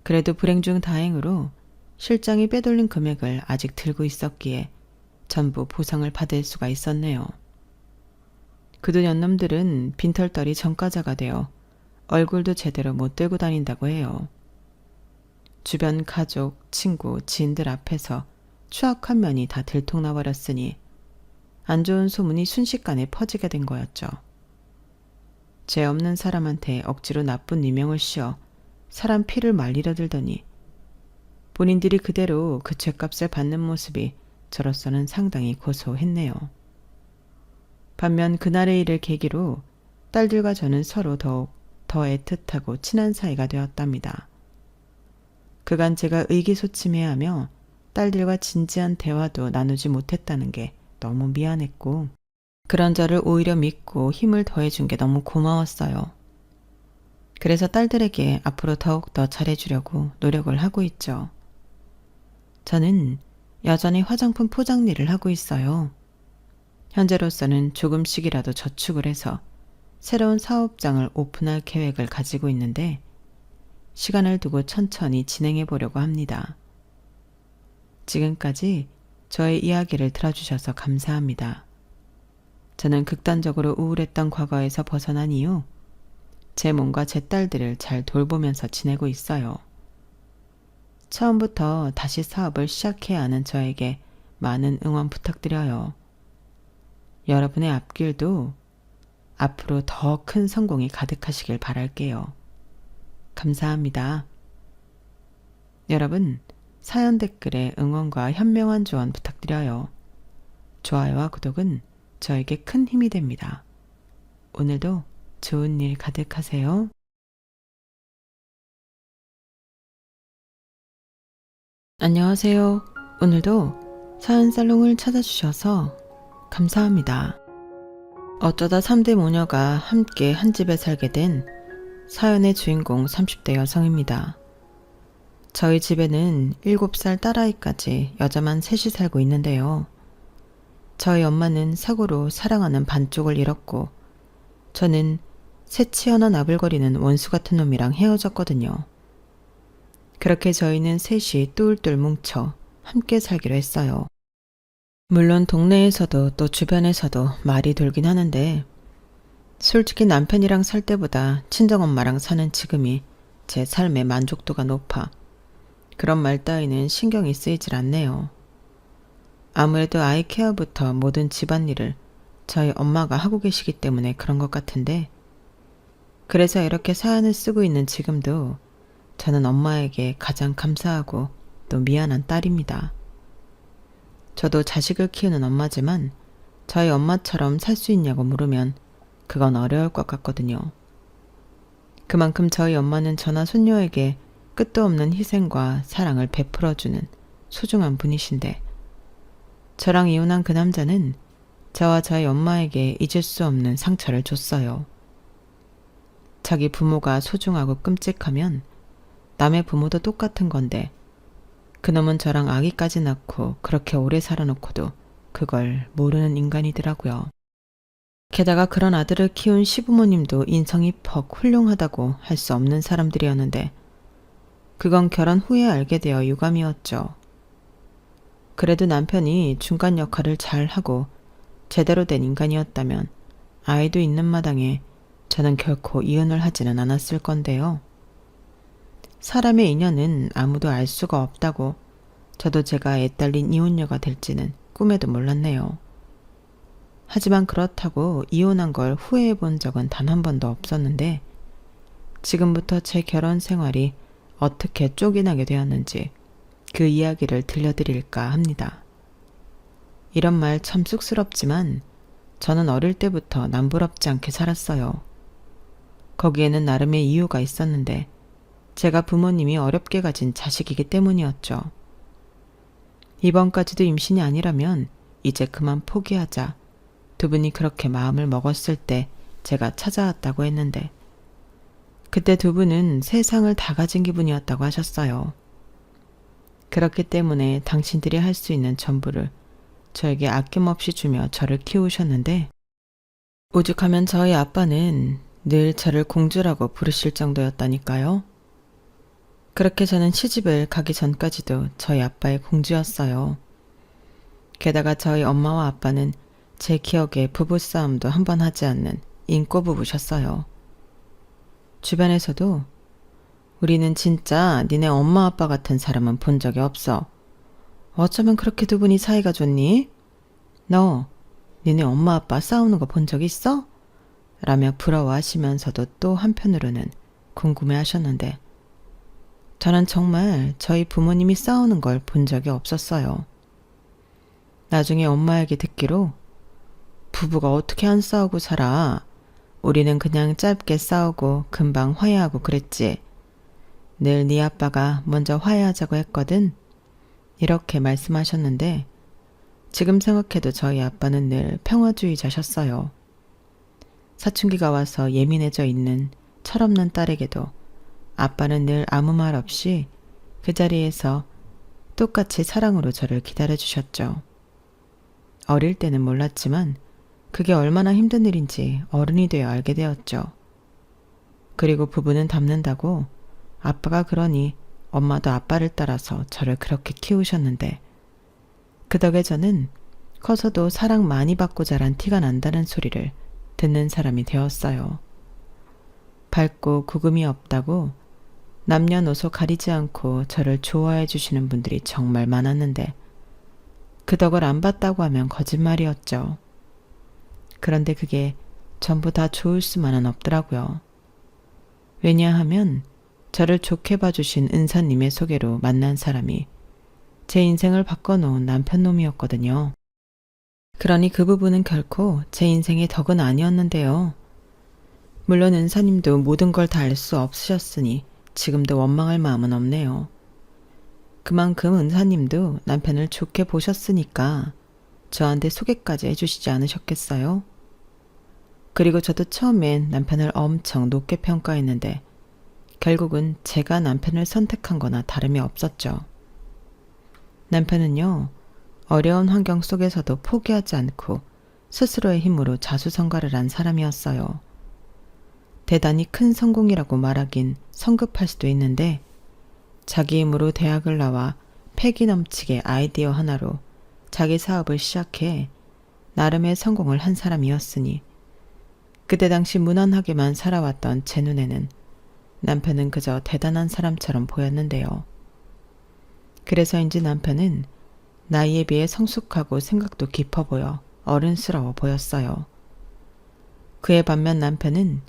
그래도 불행 중 다행으로 실장이 빼돌린 금액을 아직 들고 있었기에 전부 보상을 받을 수가 있었네요. 그 두 년놈들은 빈털터리 전과자가 되어 얼굴도 제대로 못 들고 다닌다고 해요. 주변 가족, 친구, 지인들 앞에서 추악한 면이 다 들통나버렸으니 안 좋은 소문이 순식간에 퍼지게 된 거였죠. 죄 없는 사람한테 억지로 나쁜 누명을 씌워 사람 피를 말리려 들더니 본인들이 그대로 그 죗값을 받는 모습이 저로서는 상당히 고소했네요. 반면 그날의 일을 계기로 딸들과 저는 서로 더욱 더 애틋하고 친한 사이가 되었답니다. 그간 제가 의기소침해하며 딸들과 진지한 대화도 나누지 못했다는 게 너무 미안했고 그런 저를 오히려 믿고 힘을 더해준 게 너무 고마웠어요. 그래서 딸들에게 앞으로 더욱 더 잘해주려고 노력을 하고 있죠. 저는 여전히 화장품 포장 일을 하고 있어요. 현재로서는 조금씩이라도 저축을 해서 새로운 사업장을 오픈할 계획을 가지고 있는데 시간을 두고 천천히 진행해 보려고 합니다. 지금까지 저의 이야기를 들어주셔서 감사합니다. 저는 극단적으로 우울했던 과거에서 벗어난 이후 제 몸과 제 딸들을 잘 돌보면서 지내고 있어요. 처음부터 다시 사업을 시작해야 하는 저에게 많은 응원 부탁드려요. 여러분의 앞길도 앞으로 더 큰 성공이 가득하시길 바랄게요. 감사합니다. 여러분, 사연 댓글에 응원과 현명한 조언 부탁드려요. 좋아요와 구독은 저에게 큰 힘이 됩니다. 오늘도 좋은 일 가득하세요. 안녕하세요. 오늘도 사연 살롱을 찾아주셔서 감사합니다. 어쩌다 3대 모녀가 함께 한 집에 살게 된 사연의 주인공 30대 여성입니다. 저희 집에는 7살 딸아이까지 여자만 셋이 살고 있는데요. 저희 엄마는 사고로 사랑하는 반쪽을 잃었고 저는 새치 하나 나불거리는 원수 같은 놈이랑 헤어졌거든요. 그렇게 저희는 셋이 똘똘 뭉쳐 함께 살기로 했어요. 물론 동네에서도 또 주변에서도 말이 돌긴 하는데 솔직히 남편이랑 살 때보다 친정엄마랑 사는 지금이 제 삶의 만족도가 높아 그런 말 따위는 신경이 쓰이질 않네요. 아무래도 아이 케어부터 모든 집안일을 저희 엄마가 하고 계시기 때문에 그런 것 같은데 그래서 이렇게 사연을 쓰고 있는 지금도 저는 엄마에게 가장 감사하고 또 미안한 딸입니다. 저도 자식을 키우는 엄마지만 저희 엄마처럼 살 수 있냐고 물으면 그건 어려울 것 같거든요. 그만큼 저희 엄마는 저나 손녀에게 끝도 없는 희생과 사랑을 베풀어주는 소중한 분이신데 저랑 이혼한 그 남자는 저와 저희 엄마에게 잊을 수 없는 상처를 줬어요. 자기 부모가 소중하고 끔찍하면 남의 부모도 똑같은 건데 그놈은 저랑 아기까지 낳고 그렇게 오래 살아놓고도 그걸 모르는 인간이더라고요. 게다가 그런 아들을 키운 시부모님도 인성이 퍽 훌륭하다고 할 수 없는 사람들이었는데 그건 결혼 후에 알게 되어 유감이었죠. 그래도 남편이 중간 역할을 잘 하고 제대로 된 인간이었다면 아이도 있는 마당에 저는 결코 이혼을 하지는 않았을 건데요. 사람의 인연은 아무도 알 수가 없다고 저도 제가 애딸린 이혼녀가 될지는 꿈에도 몰랐네요. 하지만 그렇다고 이혼한 걸 후회해 본 적은 단 한 번도 없었는데 지금부터 제 결혼 생활이 어떻게 쪼개나게 되었는지 그 이야기를 들려드릴까 합니다. 이런 말 참 쑥스럽지만 저는 어릴 때부터 남부럽지 않게 살았어요. 거기에는 나름의 이유가 있었는데 제가 부모님이 어렵게 가진 자식이기 때문이었죠. 이번까지도 임신이 아니라면 이제 그만 포기하자 두 분이 그렇게 마음을 먹었을 때 제가 찾아왔다고 했는데 그때 두 분은 세상을 다 가진 기분이었다고 하셨어요. 그렇기 때문에 당신들이 할 수 있는 전부를 저에게 아낌없이 주며 저를 키우셨는데 오죽하면 저희 아빠는 늘 저를 공주라고 부르실 정도였다니까요. 그렇게 저는 시집을 가기 전까지도 저희 아빠의 공주였어요. 게다가 저희 엄마와 아빠는 제 기억에 부부싸움도 한 번 하지 않는 인꼬 부부셨어요. 주변에서도 우리는 진짜 니네 엄마 아빠 같은 사람은 본 적이 없어. 어쩌면 그렇게 두 분이 사이가 좋니? 너 니네 엄마 아빠 싸우는 거 본 적 있어? 라며 부러워하시면서도 또 한편으로는 궁금해하셨는데 저는 정말 저희 부모님이 싸우는 걸 본 적이 없었어요. 나중에 엄마에게 듣기로 부부가 어떻게 안 싸우고 살아? 우리는 그냥 짧게 싸우고 금방 화해하고 그랬지. 늘 네 아빠가 먼저 화해하자고 했거든. 이렇게 말씀하셨는데 지금 생각해도 저희 아빠는 늘 평화주의자셨어요. 사춘기가 와서 예민해져 있는 철없는 딸에게도 아빠는 늘 아무 말 없이 그 자리에서 똑같이 사랑으로 저를 기다려주셨죠. 어릴 때는 몰랐지만 그게 얼마나 힘든 일인지 어른이 되어 알게 되었죠. 그리고 부부는 닮는다고 아빠가 그러니 엄마도 아빠를 따라서 저를 그렇게 키우셨는데 그 덕에 저는 커서도 사랑 많이 받고 자란 티가 난다는 소리를 듣는 사람이 되었어요. 밝고 구금이 없다고 남녀노소 가리지 않고 저를 좋아해 주시는 분들이 정말 많았는데 그 덕을 안 봤다고 하면 거짓말이었죠. 그런데 그게 전부 다 좋을 수만은 없더라고요. 왜냐하면 저를 좋게 봐주신 은사님의 소개로 만난 사람이 제 인생을 바꿔놓은 남편놈이었거든요. 그러니 그 부분은 결코 제 인생의 덕은 아니었는데요. 물론 은사님도 모든 걸 다 알 수 없으셨으니 지금도 원망할 마음은 없네요. 그만큼 은사님도 남편을 좋게 보셨으니까 저한테 소개까지 해주시지 않으셨겠어요? 그리고 저도 처음엔 남편을 엄청 높게 평가했는데 결국은 제가 남편을 선택한 거나 다름이 없었죠. 남편은요, 어려운 환경 속에서도 포기하지 않고 스스로의 힘으로 자수성가를 한 사람이었어요. 대단히 큰 성공이라고 말하긴 성급할 수도 있는데 자기 힘으로 대학을 나와 패기 넘치게 아이디어 하나로 자기 사업을 시작해 나름의 성공을 한 사람이었으니 그때 당시 무난하게만 살아왔던 제 눈에는 남편은 그저 대단한 사람처럼 보였는데요. 그래서인지 남편은 나이에 비해 성숙하고 생각도 깊어 보여 어른스러워 보였어요. 그에 반면 남편은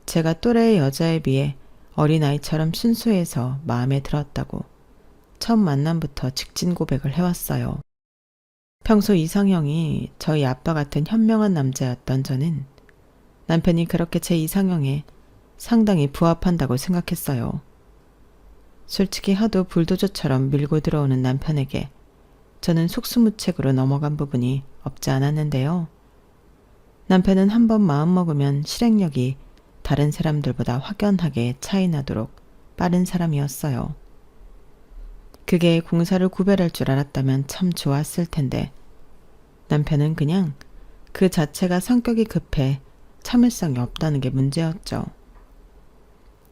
제가 또래의 여자에 비해 어린아이처럼 순수해서 마음에 들었다고 첫 만남부터 직진 고백을 해왔어요. 평소 이상형이 저희 아빠 같은 현명한 남자였던 저는 남편이 그렇게 제 이상형에 상당히 부합한다고 생각했어요. 솔직히 하도 불도저처럼 밀고 들어오는 남편에게 저는 속수무책으로 넘어간 부분이 없지 않았는데요. 남편은 한번 마음먹으면 실행력이 다른 사람들보다 확연하게 차이나도록 빠른 사람이었어요. 그게 공사를 구별할 줄 알았다면 참 좋았을 텐데 남편은 그냥 그 자체가 성격이 급해 참을성이 없다는 게 문제였죠.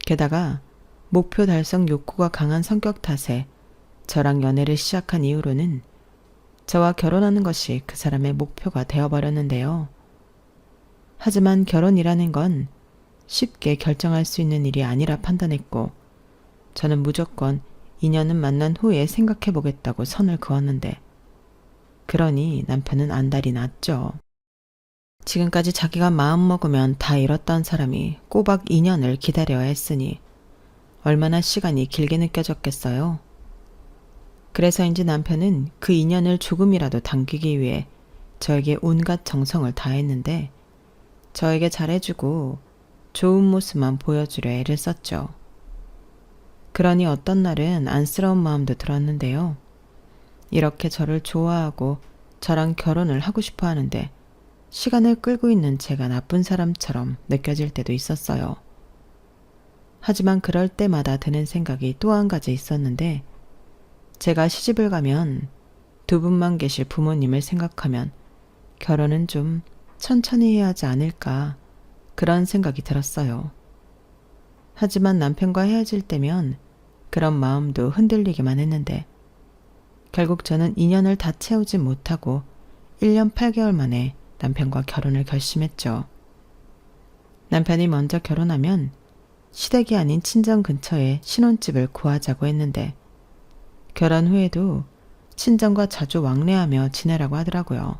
게다가 목표 달성 욕구가 강한 성격 탓에 저랑 연애를 시작한 이후로는 저와 결혼하는 것이 그 사람의 목표가 되어버렸는데요. 하지만 결혼이라는 건 쉽게 결정할 수 있는 일이 아니라 판단했고 저는 무조건 인연은 만난 후에 생각해보겠다고 선을 그었는데 그러니 남편은 안달이 났죠. 지금까지 자기가 마음먹으면 다 잃었던 사람이 꼬박 2년을 기다려야 했으니 얼마나 시간이 길게 느껴졌겠어요. 그래서인지 남편은 그 2년을 조금이라도 당기기 위해 저에게 온갖 정성을 다했는데 저에게 잘해주고 좋은 모습만 보여주려 애를 썼죠. 그러니 어떤 날은 안쓰러운 마음도 들었는데요. 이렇게 저를 좋아하고 저랑 결혼을 하고 싶어 하는데 시간을 끌고 있는 제가 나쁜 사람처럼 느껴질 때도 있었어요. 하지만 그럴 때마다 드는 생각이 또 한 가지 있었는데 제가 시집을 가면 두 분만 계실 부모님을 생각하면 결혼은 좀 천천히 해야 하지 않을까 그런 생각이 들었어요. 하지만 남편과 헤어질 때면 그런 마음도 흔들리기만 했는데 결국 저는 2년을 다 채우지 못하고 1년 8개월 만에 남편과 결혼을 결심했죠. 남편이 먼저 결혼하면 시댁이 아닌 친정 근처에 신혼집을 구하자고 했는데 결혼 후에도 친정과 자주 왕래하며 지내라고 하더라고요.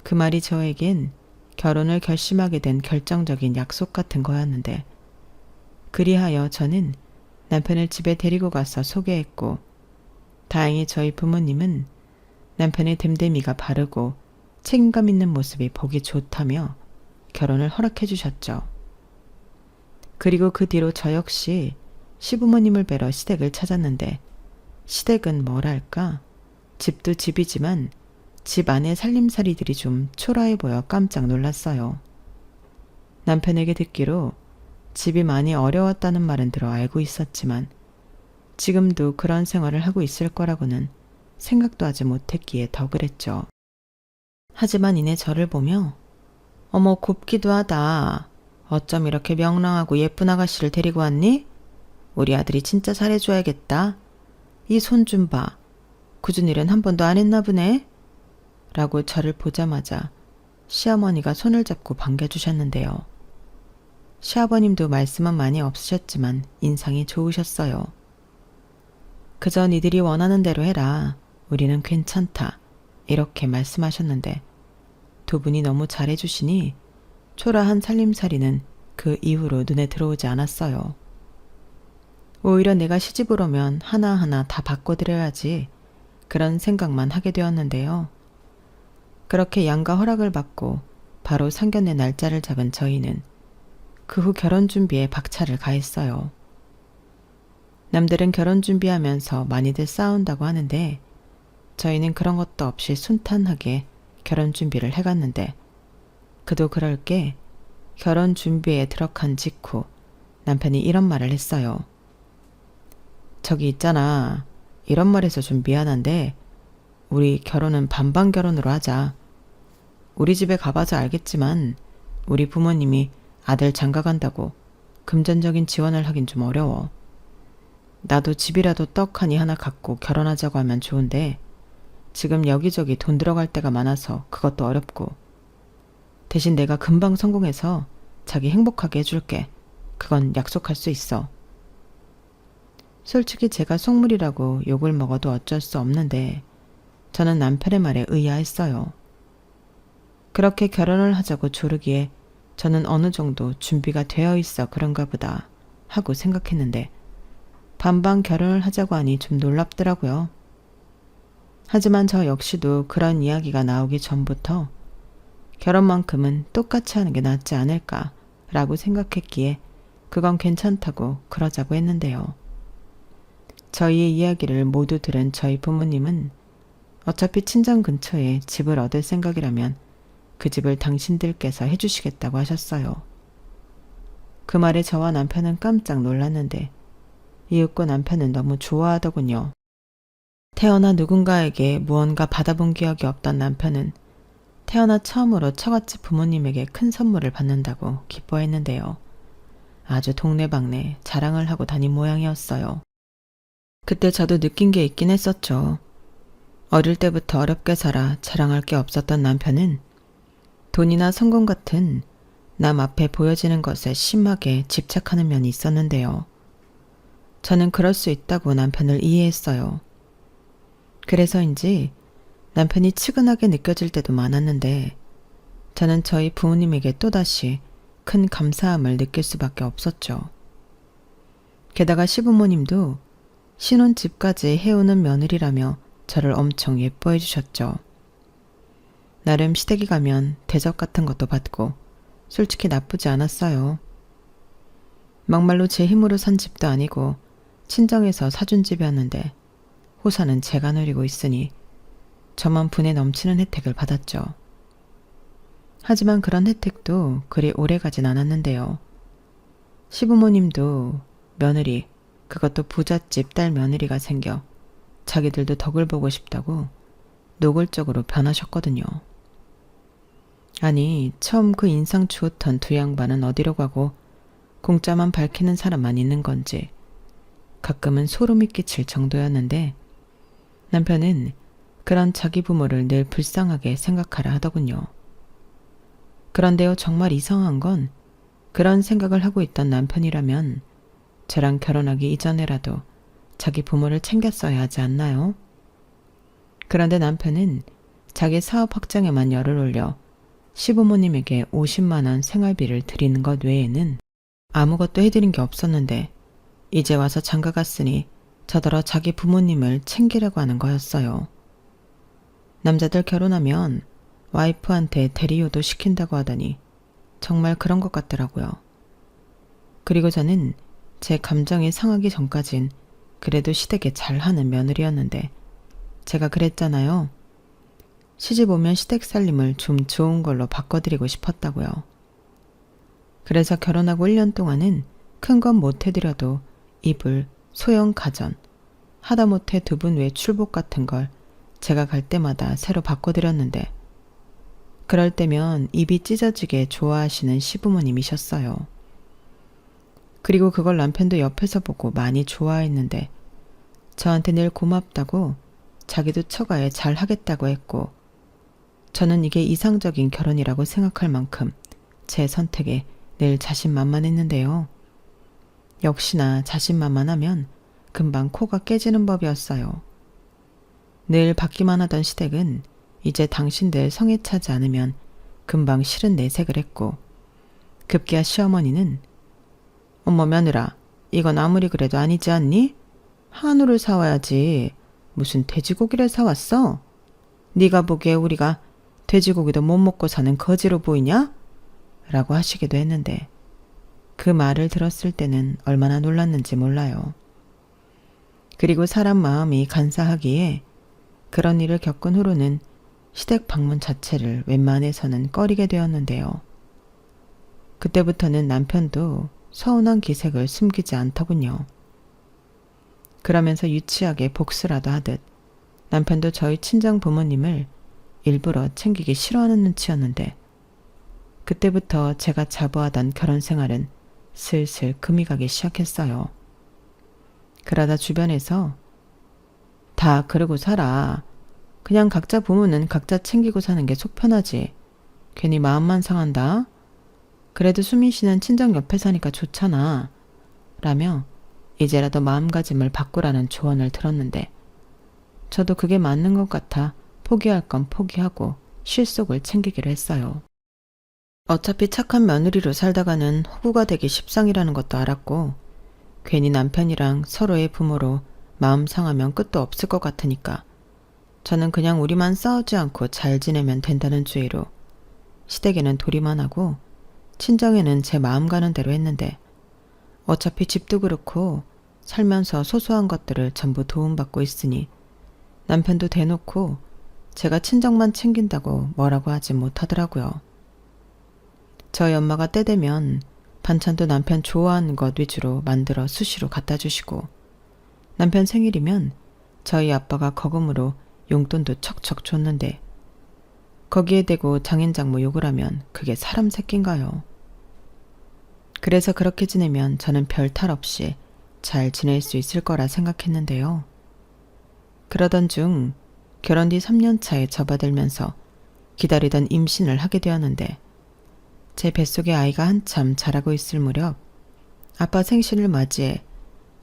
그 말이 저에겐 결혼을 결심하게 된 결정적인 약속 같은 거였는데 그리하여 저는 남편을 집에 데리고 가서 소개했고 다행히 저희 부모님은 남편의 됨됨이가 바르고 책임감 있는 모습이 보기 좋다며 결혼을 허락해 주셨죠. 그리고 그 뒤로 저 역시 시부모님을 뵈러 시댁을 찾았는데 시댁은 뭐랄까 집도 집이지만 집 안의 살림살이들이 좀 초라해 보여 깜짝 놀랐어요. 남편에게 듣기로 집이 많이 어려웠다는 말은 들어 알고 있었지만 지금도 그런 생활을 하고 있을 거라고는 생각도 하지 못했기에 더 그랬죠. 하지만 이내 저를 보며 어머 곱기도 하다. 어쩜 이렇게 명랑하고 예쁜 아가씨를 데리고 왔니? 우리 아들이 진짜 잘해줘야겠다. 이 손 좀 봐. 굳은 일은 한 번도 안 했나 보네. 라고 저를 보자마자 시어머니가 손을 잡고 반겨주셨는데요. 시아버님도 말씀은 많이 없으셨지만 인상이 좋으셨어요. 그저 니들이 원하는 대로 해라. 우리는 괜찮다. 이렇게 말씀하셨는데 두 분이 너무 잘해주시니 초라한 살림살이는 그 이후로 눈에 들어오지 않았어요. 오히려 내가 시집을 오면 하나하나 다 바꿔드려야지 그런 생각만 하게 되었는데요. 그렇게 양가 허락을 받고 바로 상견례 날짜를 잡은 저희는 그 후 결혼 준비에 박차를 가했어요. 남들은 결혼 준비하면서 많이들 싸운다고 하는데 저희는 그런 것도 없이 순탄하게 결혼 준비를 해갔는데 그도 그럴 게 결혼 준비에 들어간 직후 남편이 이런 말을 했어요. 저기 있잖아. 이런 말해서 좀 미안한데 우리 결혼은 반반 결혼으로 하자. 우리 집에 가봐서 알겠지만 우리 부모님이 아들 장가 간다고 금전적인 지원을 하긴 좀 어려워. 나도 집이라도 떡하니 하나 갖고 결혼하자고 하면 좋은데 지금 여기저기 돈 들어갈 데가 많아서 그것도 어렵고 대신 내가 금방 성공해서 자기 행복하게 해줄게. 그건 약속할 수 있어. 솔직히 제가 속물이라고 욕을 먹어도 어쩔 수 없는데 저는 남편의 말에 의아했어요. 그렇게 결혼을 하자고 조르기에 저는 어느 정도 준비가 되어 있어 그런가 보다 하고 생각했는데 반반 결혼을 하자고 하니 좀 놀랍더라고요. 하지만 저 역시도 그런 이야기가 나오기 전부터 결혼만큼은 똑같이 하는 게 낫지 않을까 라고 생각했기에 그건 괜찮다고 그러자고 했는데요. 저희의 이야기를 모두 들은 저희 부모님은 어차피 친정 근처에 집을 얻을 생각이라면 그 집을 당신들께서 해주시겠다고 하셨어요. 그 말에 저와 남편은 깜짝 놀랐는데 이윽고 남편은 너무 좋아하더군요. 태어나 누군가에게 무언가 받아본 기억이 없던 남편은 태어나 처음으로 처갓집 부모님에게 큰 선물을 받는다고 기뻐했는데요. 아주 동네방네 자랑을 하고 다닌 모양이었어요. 그때 저도 느낀 게 있긴 했었죠. 어릴 때부터 어렵게 살아 자랑할 게 없었던 남편은 돈이나 성공 같은 남 앞에 보여지는 것에 심하게 집착하는 면이 있었는데요. 저는 그럴 수 있다고 남편을 이해했어요. 그래서인지 남편이 측은하게 느껴질 때도 많았는데 저는 저희 부모님에게 또다시 큰 감사함을 느낄 수밖에 없었죠. 게다가 시부모님도 신혼집까지 해오는 며느리라며 저를 엄청 예뻐해 주셨죠. 나름 시댁에 가면 대접 같은 것도 받고 솔직히 나쁘지 않았어요. 막말로 제 힘으로 산 집도 아니고 친정에서 사준 집이었는데 호사는 제가 누리고 있으니 저만 분에 넘치는 혜택을 받았죠. 하지만 그런 혜택도 그리 오래가진 않았는데요. 시부모님도 며느리, 그것도 부잣집 딸 며느리가 생겨 자기들도 덕을 보고 싶다고 노골적으로 변하셨거든요. 아니, 처음 그 인상 좋던 두 양반은 어디로 가고 공짜만 밝히는 사람만 있는 건지 가끔은 소름이 끼칠 정도였는데 남편은 그런 자기 부모를 늘 불쌍하게 생각하라 하더군요. 그런데요, 정말 이상한 건 그런 생각을 하고 있던 남편이라면 저랑 결혼하기 이전에라도 자기 부모를 챙겼어야 하지 않나요? 그런데 남편은 자기 사업 확장에만 열을 올려 시부모님에게 50만 원 생활비를 드리는 것 외에는 아무것도 해드린 게 없었는데 이제 와서 장가 갔으니 저더러 자기 부모님을 챙기려고 하는 거였어요. 남자들 결혼하면 와이프한테 대리효도 시킨다고 하더니 정말 그런 것 같더라고요. 그리고 저는 제 감정이 상하기 전까진 그래도 시댁에 잘하는 며느리였는데 제가 그랬잖아요. 시집 오면 시댁 살림을 좀 좋은 걸로 바꿔드리고 싶었다고요. 그래서 결혼하고 1년 동안은 큰 건 못 해드려도 이불, 소형 가전, 하다못해 2분 외출복 같은 걸 제가 갈 때마다 새로 바꿔드렸는데 그럴 때면 입이 찢어지게 좋아하시는 시부모님이셨어요. 그리고 그걸 남편도 옆에서 보고 많이 좋아했는데 저한테 늘 고맙다고 자기도 처가에 잘 하겠다고 했고 저는 이게 이상적인 결혼이라고 생각할 만큼 제 선택에 늘 자신만만했는데요. 역시나 자신만만하면 금방 코가 깨지는 법이었어요. 늘 받기만 하던 시댁은 이제 당신들 성에 차지 않으면 금방 싫은 내색을 했고 급기야 시어머니는 어머 며느라 이건 아무리 그래도 아니지 않니? 한우를 사와야지. 무슨 돼지고기를 사왔어? 네가 보기에 우리가 돼지고기도 못 먹고 사는 거지로 보이냐? 라고 하시기도 했는데 그 말을 들었을 때는 얼마나 놀랐는지 몰라요. 그리고 사람 마음이 간사하기에 그런 일을 겪은 후로는 시댁 방문 자체를 웬만해서는 꺼리게 되었는데요. 그때부터는 남편도 서운한 기색을 숨기지 않더군요. 그러면서 유치하게 복수라도 하듯 남편도 저희 친정 부모님을 일부러 챙기기 싫어하는 눈치였는데 그때부터 제가 자부하던 결혼 생활은 슬슬 금이 가기 시작했어요. 그러다 주변에서 다 그러고 살아. 그냥 각자 부모는 각자 챙기고 사는 게 속 편하지. 괜히 마음만 상한다. 그래도 수민 씨는 친정 옆에 사니까 좋잖아. 라며 이제라도 마음가짐을 바꾸라는 조언을 들었는데 저도 그게 맞는 것 같아 포기할 건 포기하고 실속을 챙기기로 했어요. 어차피 착한 며느리로 살다가는 호구가 되기 십상이라는 것도 알았고 괜히 남편이랑 서로의 부모로 마음 상하면 끝도 없을 것 같으니까 저는 그냥 우리만 싸우지 않고 잘 지내면 된다는 주의로 시댁에는 도리만 하고 친정에는 제 마음 가는 대로 했는데 어차피 집도 그렇고 살면서 소소한 것들을 전부 도움받고 있으니 남편도 대놓고 제가 친정만 챙긴다고 뭐라고 하지 못하더라고요. 저희 엄마가 때 되면 반찬도 남편 좋아하는 것 위주로 만들어 수시로 갖다 주시고 남편 생일이면 저희 아빠가 거금으로 용돈도 척척 줬는데 거기에 대고 장인장모 욕을 하면 그게 사람 새끼인가요? 그래서 그렇게 지내면 저는 별 탈 없이 잘 지낼 수 있을 거라 생각했는데요. 그러던 중 결혼 뒤 3년 차에 접어들면서 기다리던 임신을 하게 되었는데 제 뱃속에 아이가 한참 자라고 있을 무렵 아빠 생신을 맞이해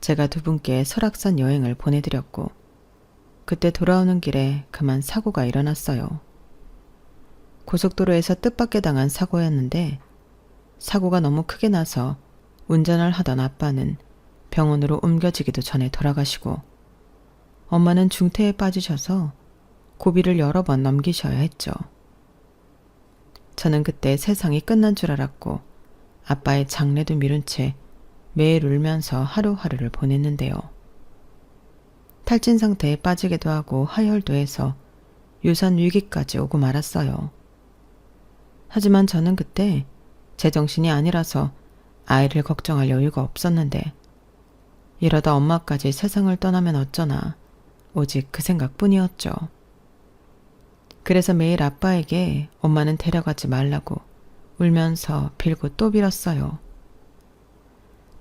제가 두 분께 설악산 여행을 보내드렸고 그때 돌아오는 길에 그만 사고가 일어났어요. 고속도로에서 뜻밖의 당한 사고였는데 사고가 너무 크게 나서 운전을 하던 아빠는 병원으로 옮겨지기도 전에 돌아가시고 엄마는 중태에 빠지셔서 고비를 여러 번 넘기셔야 했죠. 저는 그때 세상이 끝난 줄 알았고 아빠의 장례도 미룬 채 매일 울면서 하루하루를 보냈는데요. 탈진 상태에 빠지기도 하고 하혈도 해서 유산 위기까지 오고 말았어요. 하지만 저는 그때 제정신이 아니라서 아이를 걱정할 여유가 없었는데 이러다 엄마까지 세상을 떠나면 어쩌나 오직 그 생각뿐이었죠. 그래서 매일 아빠에게 엄마는 데려가지 말라고 울면서 빌고 또 빌었어요.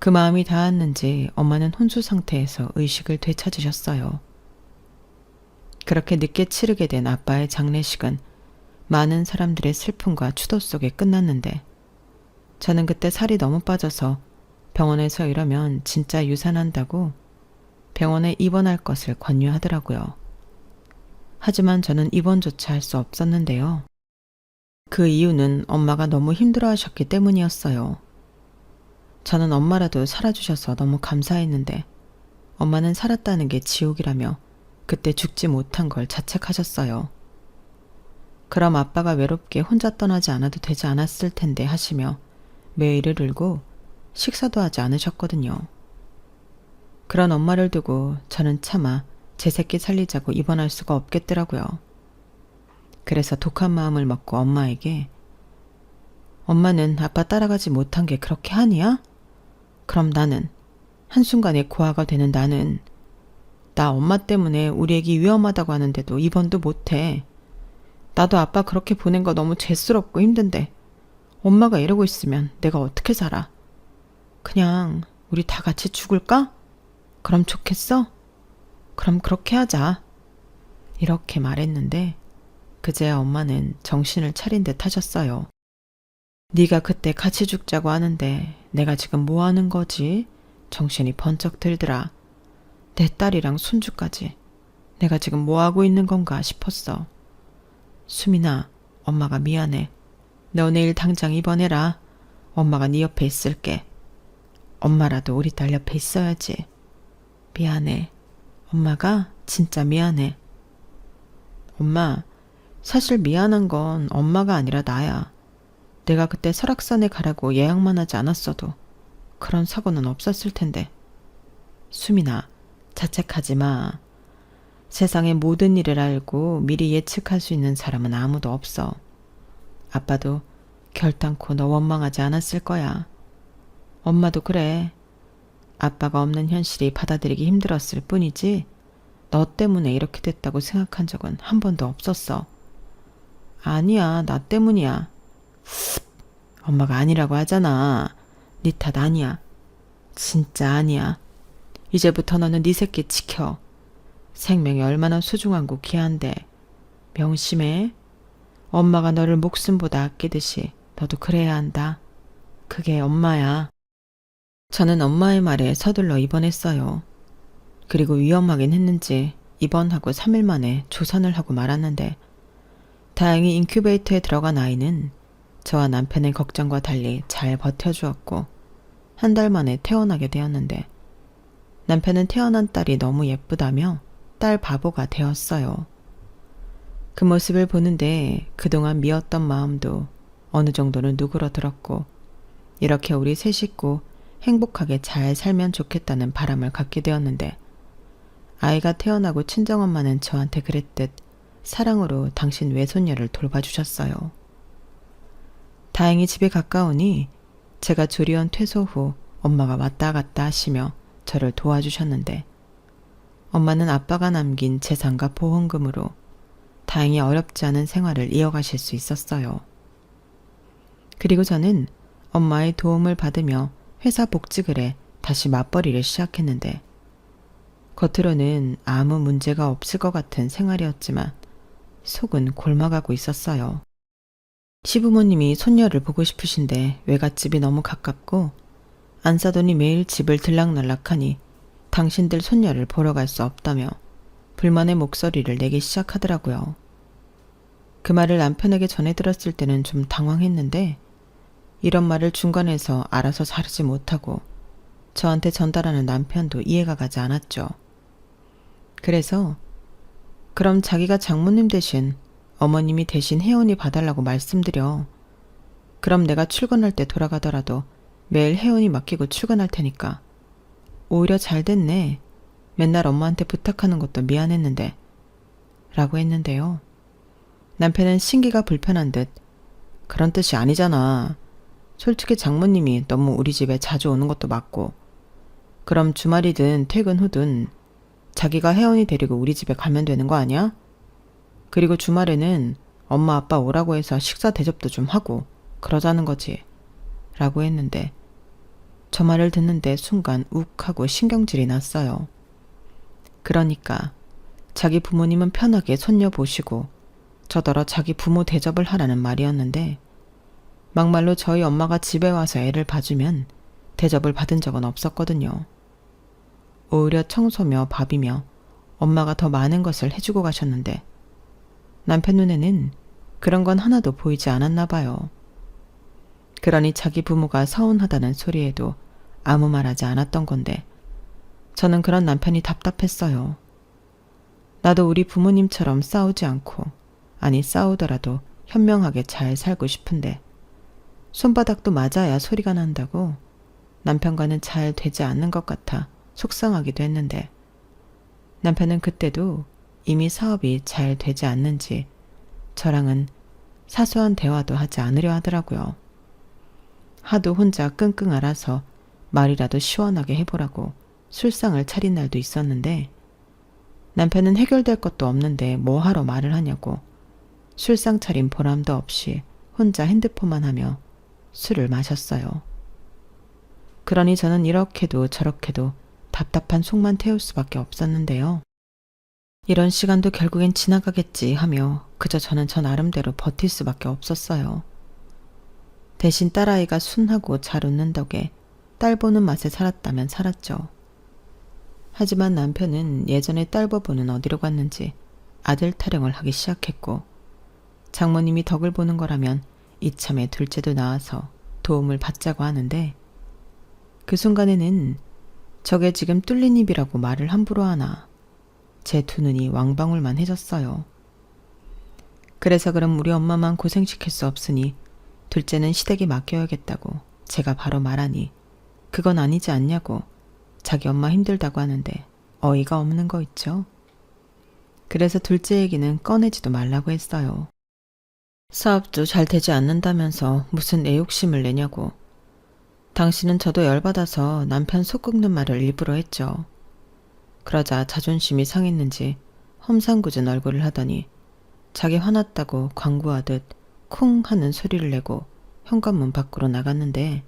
그 마음이 닿았는지 엄마는 혼수 상태에서 의식을 되찾으셨어요. 그렇게 늦게 치르게 된 아빠의 장례식은 많은 사람들의 슬픔과 추도 속에 끝났는데 저는 그때 살이 너무 빠져서 병원에서 이러면 진짜 유산한다고 병원에 입원할 것을 권유하더라고요. 하지만 저는 입원조차 할 수 없었는데요. 그 이유는 엄마가 너무 힘들어하셨기 때문이었어요. 저는 엄마라도 살아주셔서 너무 감사했는데 엄마는 살았다는 게 지옥이라며 그때 죽지 못한 걸 자책하셨어요. 그럼 아빠가 외롭게 혼자 떠나지 않아도 되지 않았을 텐데 하시며 매일을 울고 식사도 하지 않으셨거든요. 그런 엄마를 두고 저는 차마 제 새끼 살리자고 입원할 수가 없겠더라고요. 그래서 독한 마음을 먹고 엄마에게 엄마는 아빠 따라가지 못한 게 그렇게 한이야? 그럼 나는 한순간에 고아가 되는 나는 나 엄마 때문에 우리 애기 위험하다고 하는데도 입원도 못해. 나도 아빠 그렇게 보낸 거 너무 죄스럽고 힘든데 엄마가 이러고 있으면 내가 어떻게 살아? 그냥 우리 다 같이 죽을까? 그럼 좋겠어? 그럼 그렇게 하자. 이렇게 말했는데 그제야 엄마는 정신을 차린 듯 하셨어요. 네가 그때 같이 죽자고 하는데 내가 지금 뭐 하는 거지? 정신이 번쩍 들더라. 내 딸이랑 손주까지 내가 지금 뭐 하고 있는 건가 싶었어. 수민아, 엄마가 미안해. 너 내일 당장 입원해라. 엄마가 네 옆에 있을게. 엄마라도 우리 딸 옆에 있어야지. 미안해. 엄마가 진짜 미안해. 엄마, 사실 미안한 건 엄마가 아니라 나야. 내가 그때 설악산에 가라고 예약만 하지 않았어도 그런 사고는 없었을 텐데. 수민아, 자책하지 마. 세상의 모든 일을 알고 미리 예측할 수 있는 사람은 아무도 없어. 아빠도 결단코 너 원망하지 않았을 거야. 엄마도 그래. 아빠가 없는 현실이 받아들이기 힘들었을 뿐이지 너 때문에 이렇게 됐다고 생각한 적은 한 번도 없었어. 아니야, 나 때문이야. 엄마가 아니라고 하잖아. 네 탓 아니야. 진짜 아니야. 이제부터 너는 네 새끼 지켜. 생명이 얼마나 소중하고 귀한데. 명심해. 엄마가 너를 목숨보다 아끼듯이 너도 그래야 한다. 그게 엄마야. 저는 엄마의 말에 서둘러 입원했어요. 그리고 위험하긴 했는지 입원하고 3일 만에 조산을 하고 말았는데 다행히 인큐베이터에 들어간 아이는 저와 남편의 걱정과 달리 잘 버텨주었고 한 달 만에 태어나게 되었는데 남편은 태어난 딸이 너무 예쁘다며 딸 바보가 되었어요. 그 모습을 보는데 그동안 미웠던 마음도 어느 정도는 누그러들었고 이렇게 우리 세 식구 행복하게 잘 살면 좋겠다는 바람을 갖게 되었는데 아이가 태어나고 친정엄마는 저한테 그랬듯 사랑으로 당신 외손녀를 돌봐주셨어요. 다행히 집에 가까우니 제가 조리원 퇴소 후 엄마가 왔다 갔다 하시며 저를 도와주셨는데 엄마는 아빠가 남긴 재산과 보험금으로 다행히 어렵지 않은 생활을 이어가실 수 있었어요. 그리고 저는 엄마의 도움을 받으며 회사 복직을해 다시 맞벌이를 시작했는데 겉으로는 아무 문제가 없을 것 같은 생활이었지만 속은 골마가고 있었어요. 시부모님이 손녀를 보고 싶으신데 외갓집이 너무 가깝고 안 사돈이 매일 집을 들락날락하니 당신들 손녀를 보러 갈 수 없다며 불만의 목소리를 내기 시작하더라고요. 그 말을 남편에게 전해 들었을 때는 좀 당황했는데 이런 말을 중간에서 알아서 자르지 못하고 저한테 전달하는 남편도 이해가 가지 않았죠. 그래서 그럼 자기가 장모님 대신 어머님이 대신 혜원이 봐달라고 말씀드려. 그럼 내가 출근할 때 돌아가더라도 매일 혜원이 맡기고 출근할 테니까. 오히려 잘 됐네. 맨날 엄마한테 부탁하는 것도 미안했는데. 라고 했는데요. 남편은 신기가 불편한 듯 그런 뜻이 아니잖아. 솔직히 장모님이 너무 우리 집에 자주 오는 것도 맞고 그럼 주말이든 퇴근 후든 자기가 혜원이 데리고 우리 집에 가면 되는 거 아니야? 그리고 주말에는 엄마 아빠 오라고 해서 식사 대접도 좀 하고 그러자는 거지. 라고 했는데 저 말을 듣는데 순간 욱하고 신경질이 났어요. 그러니까 자기 부모님은 편하게 손녀 보시고 저더러 자기 부모 대접을 하라는 말이었는데 막말로 저희 엄마가 집에 와서 애를 봐주면 대접을 받은 적은 없었거든요. 오히려 청소며 밥이며 엄마가 더 많은 것을 해주고 가셨는데 남편 눈에는 그런 건 하나도 보이지 않았나 봐요. 그러니 자기 부모가 서운하다는 소리에도 아무 말하지 않았던 건데 저는 그런 남편이 답답했어요. 나도 우리 부모님처럼 싸우지 않고 아니 싸우더라도 현명하게 잘 살고 싶은데 손바닥도 맞아야 소리가 난다고 남편과는 잘 되지 않는 것 같아 속상하기도 했는데 남편은 그때도 이미 사업이 잘 되지 않는지 저랑은 사소한 대화도 하지 않으려 하더라고요. 하도 혼자 끙끙 앓아서 말이라도 시원하게 해보라고 술상을 차린 날도 있었는데 남편은 해결될 것도 없는데 뭐하러 말을 하냐고 술상 차린 보람도 없이 혼자 핸드폰만 하며 술을 마셨어요. 그러니 저는 이렇게도 저렇게도 답답한 속만 태울 수밖에 없었는데요. 이런 시간도 결국엔 지나가겠지 하며 그저 저는 저 나름대로 버틸 수밖에 없었어요. 대신 딸아이가 순하고 잘 웃는 덕에 딸 보는 맛에 살았다면 살았죠. 하지만 남편은 예전에 딸 보고는 어디로 갔는지 아들 타령을 하기 시작했고 장모님이 덕을 보는 거라면 이참에 둘째도 나와서 도움을 받자고 하는데 그 순간에는 저게 지금 뚫린 입이라고 말을 함부로 하나 제 두 눈이 왕방울만 해졌어요. 그래서 그럼 우리 엄마만 고생시킬 수 없으니 둘째는 시댁에 맡겨야겠다고 제가 바로 말하니 그건 아니지 않냐고 자기 엄마 힘들다고 하는데 어이가 없는 거 있죠. 그래서 둘째 얘기는 꺼내지도 말라고 했어요. 사업도 잘 되지 않는다면서 무슨 애욕심을 내냐고. 당신은 저도 열받아서 남편 속 긁는 말을 일부러 했죠. 그러자 자존심이 상했는지 험상궂은 얼굴을 하더니 자기 화났다고 광고하듯 쿵 하는 소리를 내고 현관문 밖으로 나갔는데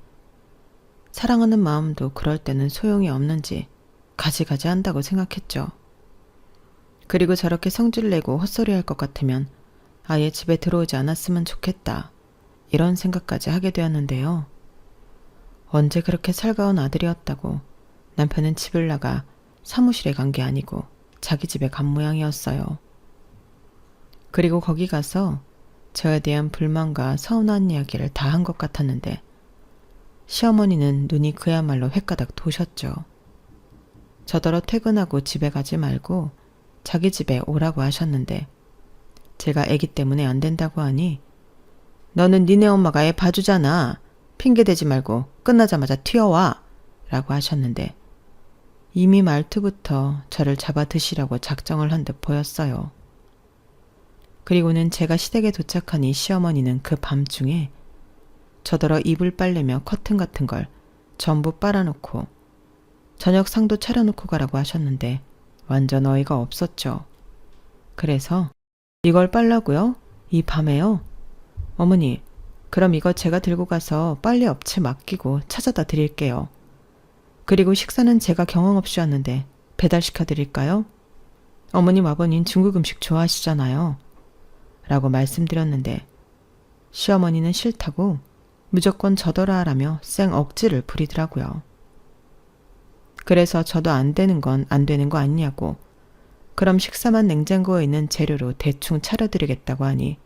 사랑하는 마음도 그럴 때는 소용이 없는지 가지가지 한다고 생각했죠. 그리고 저렇게 성질 내고 헛소리할 것 같으면 아예 집에 들어오지 않았으면 좋겠다 이런 생각까지 하게 되었는데요. 언제 그렇게 살가운 아들이었다고 남편은 집을 나가 사무실에 간 게 아니고 자기 집에 간 모양이었어요. 그리고 거기 가서 저에 대한 불만과 서운한 이야기를 다 한 것 같았는데 시어머니는 눈이 그야말로 횟가닥 도셨죠. 저더러 퇴근하고 집에 가지 말고 자기 집에 오라고 하셨는데 제가 애기 때문에 안 된다고 하니 너는 니네 엄마가 애 봐주잖아. 핑계대지 말고 끝나자마자 튀어와 라고 하셨는데 이미 말투부터 저를 잡아 드시라고 작정을 한 듯 보였어요. 그리고는 제가 시댁에 도착하니 시어머니는 그 밤중에 저더러 이불 빨래며 커튼 같은 걸 전부 빨아놓고 저녁 상도 차려놓고 가라고 하셨는데 완전 어이가 없었죠. 그래서 이걸 빨라고요? 이 밤에요? 어머니, 그럼 이거 제가 들고 가서 빨래 업체 맡기고 찾아다 드릴게요. 그리고 식사는 제가 경험 없이 왔는데 배달시켜 드릴까요? 어머님 아버님 중국 음식 좋아하시잖아요. 라고 말씀드렸는데 시어머니는 싫다고 무조건 저더러 하라며 쌩 억지를 부리더라고요. 그래서 저도 안 되는 건 안 되는 거 아니냐고 그럼 식사만 냉장고에 있는 재료로 대충 차려드리겠다고 하니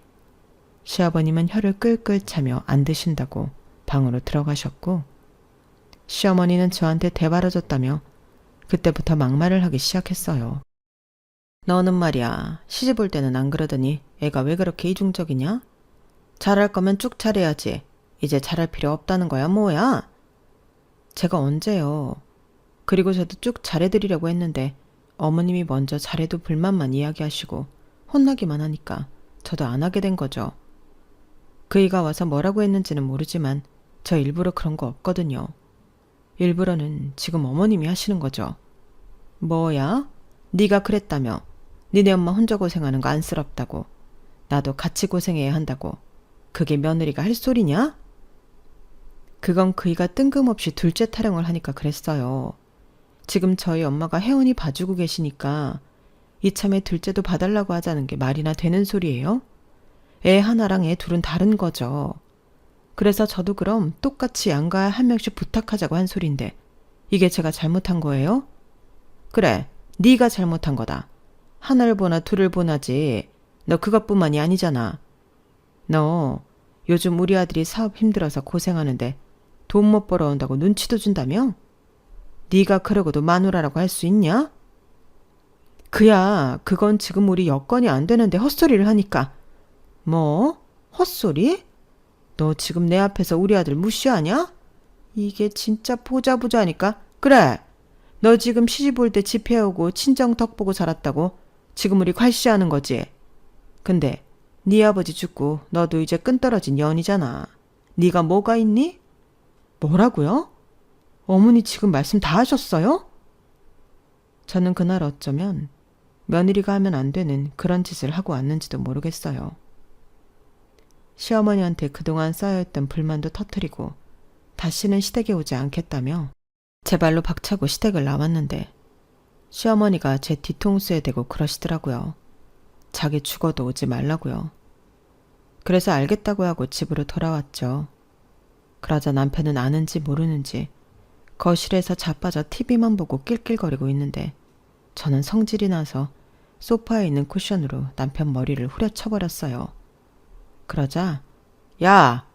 시아버님은 혀를 끌끌 차며 안 드신다고 방으로 들어가셨고 시어머니는 저한테 대바라졌다며 그때부터 막말을 하기 시작했어요. 너는 말이야 시집 올 때는 안 그러더니 애가 왜 그렇게 이중적이냐? 잘할 거면 쭉 잘해야지. 이제 잘할 필요 없다는 거야 뭐야? 제가 언제요. 그리고 저도 쭉 잘해드리려고 했는데 어머님이 먼저 잘해도 불만만 이야기하시고 혼나기만 하니까 저도 안 하게 된 거죠. 그이가 와서 뭐라고 했는지는 모르지만 저 일부러 그런 거 없거든요. 일부러는 지금 어머님이 하시는 거죠. 뭐야? 네가 그랬다며. 니네 엄마 혼자 고생하는 거 안쓰럽다고. 나도 같이 고생해야 한다고. 그게 며느리가 할 소리냐? 그건 그이가 뜬금없이 둘째 타령을 하니까 그랬어요. 지금 저희 엄마가 혜원이 봐주고 계시니까 이참에 둘째도 봐달라고 하자는 게 말이나 되는 소리예요? 애 하나랑 애 둘은 다른 거죠. 그래서 저도 그럼 똑같이 양가 한 명씩 부탁하자고 한 소린데 이게 제가 잘못한 거예요? 그래, 네가 잘못한 거다. 하나를 보나 둘을 보나지. 너 그것뿐만이 아니잖아. 너 요즘 우리 아들이 사업 힘들어서 고생하는데 돈 못 벌어온다고 눈치도 준다며? 네가 그러고도 마누라라고 할 수 있냐? 그야 그건 지금 우리 여건이 안 되는데 헛소리를 하니까. 뭐? 헛소리? 너 지금 내 앞에서 우리 아들 무시하냐? 이게 진짜 보자보자하니까. 그래, 너 지금 시집 올 때 집 해오고 친정 덕 보고 살았다고 지금 우리 괄시하는 거지. 근데 네 아버지 죽고 너도 이제 끈떨어진 연이잖아. 네가 뭐가 있니? 뭐라고요? 어머니 지금 말씀 다 하셨어요? 저는 그날 어쩌면 며느리가 하면 안 되는 그런 짓을 하고 왔는지도 모르겠어요. 시어머니한테 그동안 쌓여있던 불만도 터뜨리고 다시는 시댁에 오지 않겠다며 제 발로 박차고 시댁을 나왔는데 시어머니가 제 뒤통수에 대고 그러시더라고요. 자기 죽어도 오지 말라고요. 그래서 알겠다고 하고 집으로 돌아왔죠. 그러자 남편은 아는지 모르는지 거실에서 자빠져 TV만 보고 낄낄거리고 있는데 저는 성질이 나서 소파에 있는 쿠션으로 남편 머리를 후려쳐버렸어요. 그러자 야,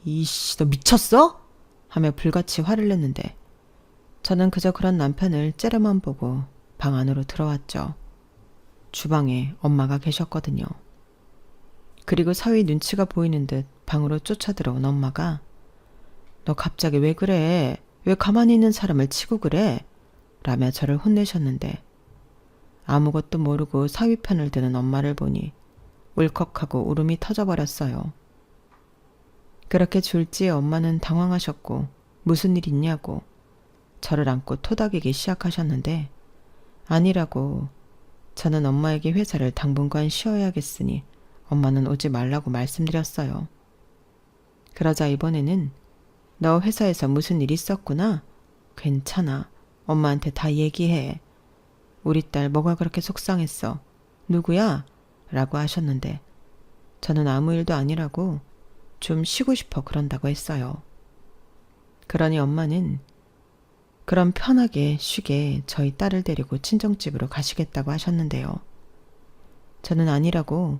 이씨, 너 미쳤어? 하며 불같이 화를 냈는데 저는 그저 그런 남편을 째려만 보고 방 안으로 들어왔죠. 주방에 엄마가 계셨거든요. 그리고 사위 눈치가 보이는 듯 방으로 쫓아들어온 엄마가 너 갑자기 왜 그래? 왜 가만히 있는 사람을 치고 그래? 라며 저를 혼내셨는데 아무것도 모르고 사위 편을 드는 엄마를 보니 울컥하고 울음이 터져버렸어요. 그렇게 졸지에 엄마는 당황하셨고 무슨 일 있냐고 저를 안고 토닥이기 시작하셨는데 아니라고 저는 엄마에게 회사를 당분간 쉬어야겠으니 엄마는 오지 말라고 말씀드렸어요. 그러자 이번에는 너 회사에서 무슨 일 있었구나? 괜찮아. 엄마한테 다 얘기해. 우리 딸 뭐가 그렇게 속상했어? 누구야? 라고 하셨는데 저는 아무 일도 아니라고 좀 쉬고 싶어 그런다고 했어요. 그러니 엄마는 그럼 편하게 쉬게 저희 딸을 데리고 친정집으로 가시겠다고 하셨는데요. 저는 아니라고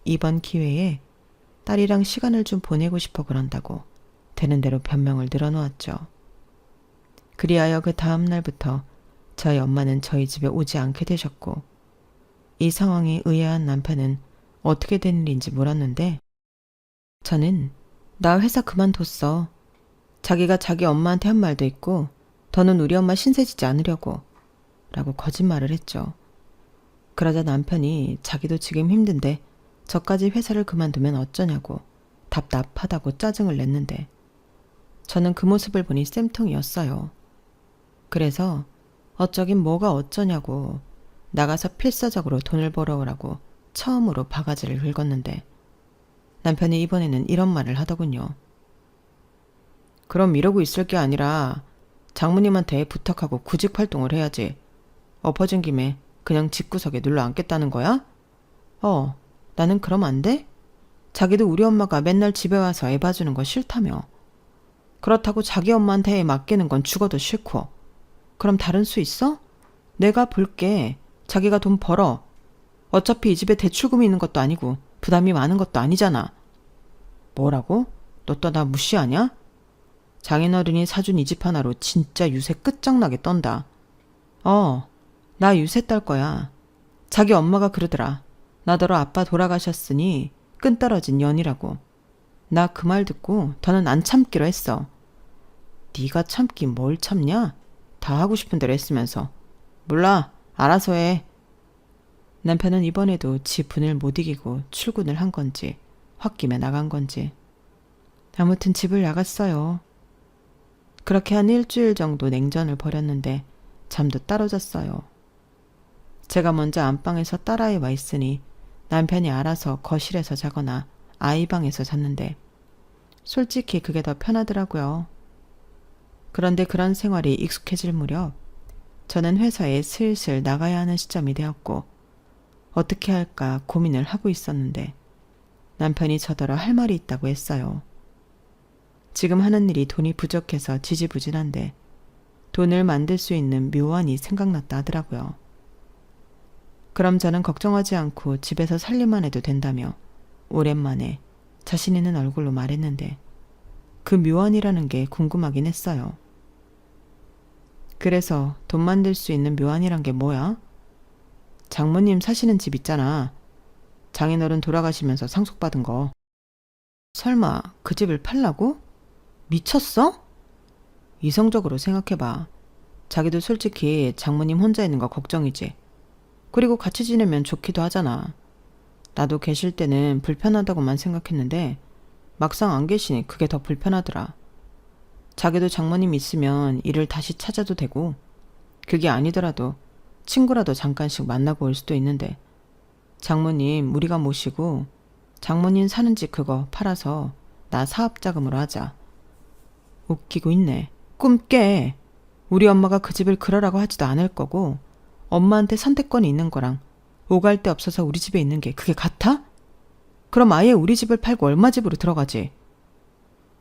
이번 기회에 딸이랑 시간을 좀 보내고 싶어 그런다고 되는 대로 변명을 늘어놓았죠. 그리하여 그 다음 날부터 저희 엄마는 저희 집에 오지 않게 되셨고 이 상황에 의아한 남편은 어떻게 된 일인지 물었는데 저는 나 회사 그만뒀어. 자기가 자기 엄마한테 한 말도 있고 더는 우리 엄마 신세지지 않으려고 라고 거짓말을 했죠. 그러자 남편이 자기도 지금 힘든데 저까지 회사를 그만두면 어쩌냐고 답답하다고 짜증을 냈는데 저는 그 모습을 보니 쌤통이었어요. 그래서 어쩌긴 뭐가 어쩌냐고 나가서 필사적으로 돈을 벌어오라고 처음으로 바가지를 긁었는데 남편이 이번에는 이런 말을 하더군요. 그럼 이러고 있을 게 아니라 장모님한테 부탁하고 구직 활동을 해야지. 엎어진 김에 그냥 집구석에 눌러 앉겠다는 거야? 나는 그럼 안 돼? 자기도 우리 엄마가 맨날 집에 와서 애 봐주는 거 싫다며. 그렇다고 자기 엄마한테 애 맡기는 건 죽어도 싫고. 그럼 다른 수 있어? 내가 볼게. 자기가 돈 벌어. 어차피 이 집에 대출금이 있는 것도 아니고 부담이 많은 것도 아니잖아. 뭐라고? 너 또 나 무시하냐? 장인어른이 사준 이 집 하나로 진짜 유세 끝장나게 떤다. 나 유세 딸 거야. 자기 엄마가 그러더라. 나더러 아빠 돌아가셨으니 끈떨어진 년이라고. 나 그 말 듣고 더는 안 참기로 했어. 네가 참긴 뭘 참냐? 다 하고 싶은 대로 했으면서. 몰라. 알아서 해. 남편은 이번에도 지 분을 못 이기고 출근을 한 건지 홧김에 나간 건지 아무튼 집을 나갔어요. 그렇게 한 일주일 정도 냉전을 벌였는데 잠도 떨어졌어요. 제가 먼저 안방에서 딸아이 와 있으니 남편이 알아서 거실에서 자거나 아이 방에서 잤는데 솔직히 그게 더 편하더라고요. 그런데 그런 생활이 익숙해질 무렵 저는 회사에 슬슬 나가야 하는 시점이 되었고 어떻게 할까 고민을 하고 있었는데 남편이 저더러 할 말이 있다고 했어요. 지금 하는 일이 돈이 부족해서 지지부진한데 돈을 만들 수 있는 묘안이 생각났다 하더라고요. 그럼 저는 걱정하지 않고 집에서 살림만 해도 된다며 오랜만에 자신 있는 얼굴로 말했는데 그 묘안이라는 게 궁금하긴 했어요. 그래서 돈 만들 수 있는 묘안이란 게 뭐야? 장모님 사시는 집 있잖아. 장인어른 돌아가시면서 상속받은 거. 설마 그 집을 팔라고? 미쳤어? 이성적으로 생각해봐. 자기도 솔직히 장모님 혼자 있는 거 걱정이지. 그리고 같이 지내면 좋기도 하잖아. 나도 계실 때는 불편하다고만 생각했는데 막상 안 계시니 그게 더 불편하더라. 자기도 장모님 있으면 일을 다시 찾아도 되고 그게 아니더라도 친구라도 잠깐씩 만나고 올 수도 있는데 장모님 우리가 모시고 장모님 사는 집 그거 팔아서 나 사업자금으로 하자. 웃기고 있네. 꿈 깨. 우리 엄마가 그 집을 그러라고 하지도 않을 거고 엄마한테 선택권이 있는 거랑 오갈 데 없어서 우리 집에 있는 게 그게 같아? 그럼 아예 우리 집을 팔고 얼마 집으로 들어가지.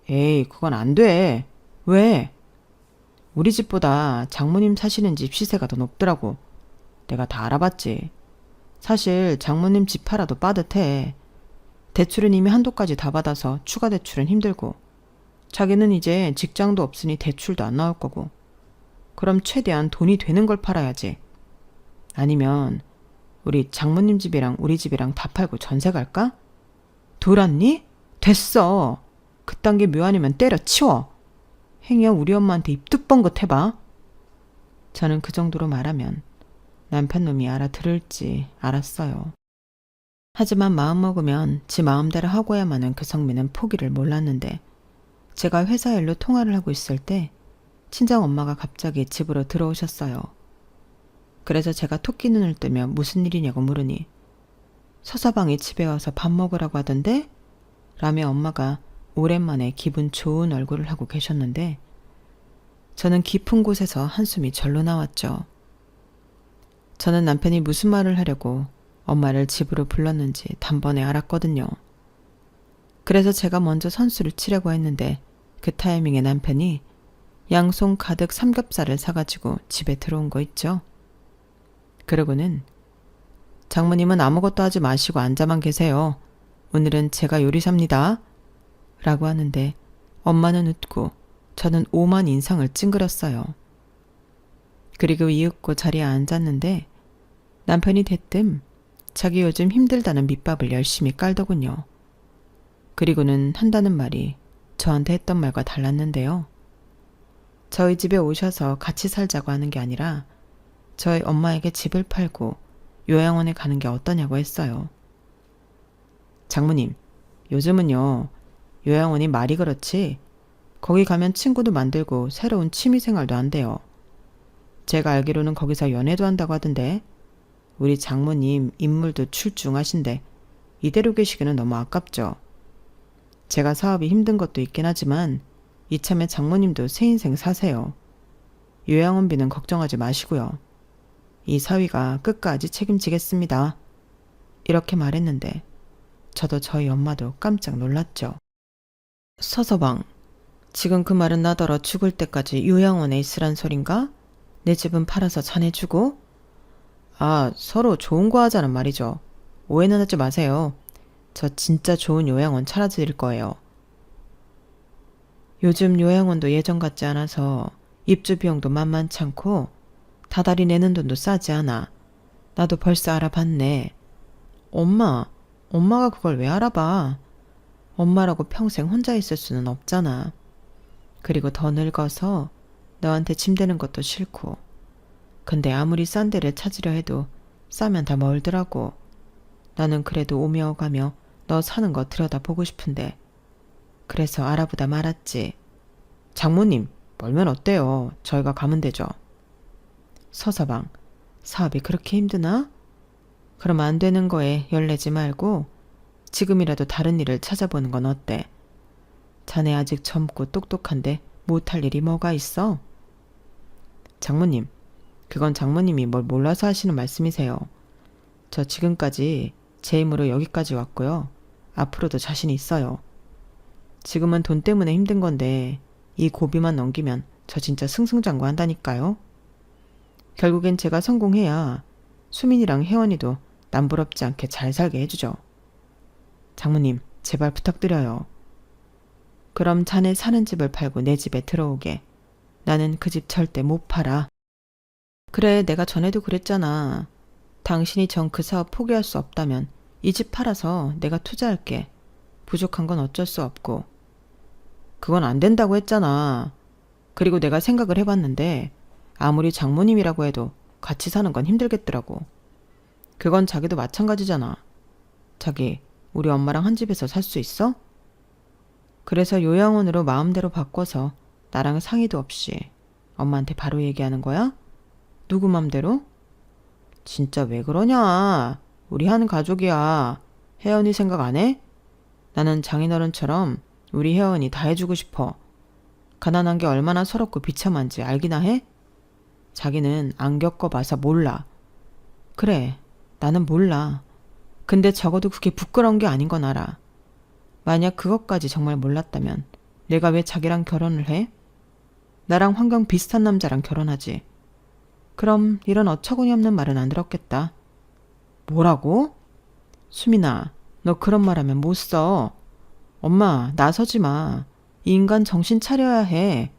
에이 그건 안 돼. 왜? 우리 집보다 장모님 사시는 집 시세가 더 높더라고. 내가 다 알아봤지. 사실 장모님 집 팔아도 빠듯해. 대출은 이미 한도까지 다 받아서 추가 대출은 힘들고 자기는 이제 직장도 없으니 대출도 안 나올 거고 그럼 최대한 돈이 되는 걸 팔아야지. 아니면 우리 장모님 집이랑 우리 집이랑 다 팔고 전세 갈까? 돌았니? 됐어. 그딴 게 묘아니면 때려치워. 행여 우리 엄마한테 입 뚜뻥긋 해봐. 저는 그 정도로 말하면 남편놈이 알아들을지 알았어요. 하지만 마음먹으면 지 마음대로 하고야만 하는 그 성미는 포기를 몰랐는데 제가 회사 일로 통화를 하고 있을 때 친정엄마가 갑자기 집으로 들어오셨어요. 그래서 제가 토끼 눈을 뜨며 무슨 일이냐고 물으니 서서방이 집에 와서 밥 먹으라고 하던데? 라며 엄마가 오랜만에 기분 좋은 얼굴을 하고 계셨는데 저는 깊은 곳에서 한숨이 절로 나왔죠. 저는 남편이 무슨 말을 하려고 엄마를 집으로 불렀는지 단번에 알았거든요. 그래서 제가 먼저 선수를 치려고 했는데 그 타이밍에 남편이 양손 가득 삼겹살을 사가지고 집에 들어온 거 있죠. 그러고는 장모님은 아무것도 하지 마시고 앉아만 계세요. 오늘은 제가 요리사입니다. 라고 하는데 엄마는 웃고 저는 오만 인상을 찡그렸어요. 그리고 이윽고 자리에 앉았는데 남편이 대뜸 자기 요즘 힘들다는 밑밥을 열심히 깔더군요. 그리고는 한다는 말이 저한테 했던 말과 달랐는데요. 저희 집에 오셔서 같이 살자고 하는 게 아니라 저희 엄마에게 집을 팔고 요양원에 가는 게 어떠냐고 했어요. 장모님, 요즘은요, 요양원이 말이 그렇지 거기 가면 친구도 만들고 새로운 취미생활도 한대요. 제가 알기로는 거기서 연애도 한다고 하던데 우리 장모님 인물도 출중하신데 이대로 계시기는 너무 아깝죠. 제가 사업이 힘든 것도 있긴 하지만 이참에 장모님도 새 인생 사세요. 요양원비는 걱정하지 마시고요. 이 사위가 끝까지 책임지겠습니다. 이렇게 말했는데 저도 저희 엄마도 깜짝 놀랐죠. 서서방, 지금 그 말은 나더러 죽을 때까지 요양원에 있으란 소린가? 내 집은 팔아서 자네 주고? 아, 서로 좋은 거 하자는 말이죠. 오해는 하지 마세요. 저 진짜 좋은 요양원 차려드릴 거예요. 요즘 요양원도 예전 같지 않아서 입주 비용도 만만치 않고 다달이 내는 돈도 싸지 않아. 나도 벌써 알아봤네. 엄마가 그걸 왜 알아봐? 엄마라고 평생 혼자 있을 수는 없잖아. 그리고 더 늙어서 너한테 짐 되는 것도 싫고. 근데 아무리 싼 데를 찾으려 해도 싸면 다 멀더라고. 나는 그래도 오며 가며 너 사는 거 들여다보고 싶은데. 그래서 알아보다 말았지. 장모님, 멀면 어때요? 저희가 가면 되죠. 서서방, 사업이 그렇게 힘드나? 그럼 안 되는 거에 열내지 말고 지금이라도 다른 일을 찾아보는 건 어때? 자네 아직 젊고 똑똑한데 못할 일이 뭐가 있어? 장모님, 그건 장모님이 뭘 몰라서 하시는 말씀이세요. 저 지금까지 제 힘으로 여기까지 왔고요. 앞으로도 자신 있어요. 지금은 돈 때문에 힘든 건데 이 고비만 넘기면 저 진짜 승승장구한다니까요. 결국엔 제가 성공해야 수민이랑 혜원이도 남부럽지 않게 잘 살게 해주죠. 장모님, 제발 부탁드려요. 그럼 자네 사는 집을 팔고 내 집에 들어오게. 나는 그 집 절대 못 팔아. 그래, 내가 전에도 그랬잖아. 당신이 정 그 사업 포기할 수 없다면 이 집 팔아서 내가 투자할게. 부족한 건 어쩔 수 없고. 그건 안 된다고 했잖아. 그리고 내가 생각을 해봤는데 아무리 장모님이라고 해도 같이 사는 건 힘들겠더라고. 그건 자기도 마찬가지잖아. 자기, 우리 엄마랑 한 집에서 살 수 있어? 그래서 요양원으로 마음대로 바꿔서 나랑 상의도 없이 엄마한테 바로 얘기하는 거야? 누구 맘대로? 진짜 왜 그러냐? 우리 한 가족이야. 혜연이 생각 안 해? 나는 장인어른처럼 우리 혜연이 다 해주고 싶어. 가난한 게 얼마나 서럽고 비참한지 알기나 해? 자기는 안 겪어봐서 몰라. 그래, 나는 몰라. 근데 적어도 그게 부끄러운 게 아닌 건 알아. 만약 그것까지 정말 몰랐다면 내가 왜 자기랑 결혼을 해? 나랑 환경 비슷한 남자랑 결혼하지. 그럼 이런 어처구니 없는 말은 안 들었겠다. 뭐라고? 수민아, 너 그런 말 하면 못 써. 엄마, 나서지 마. 이 인간 정신 차려야 해.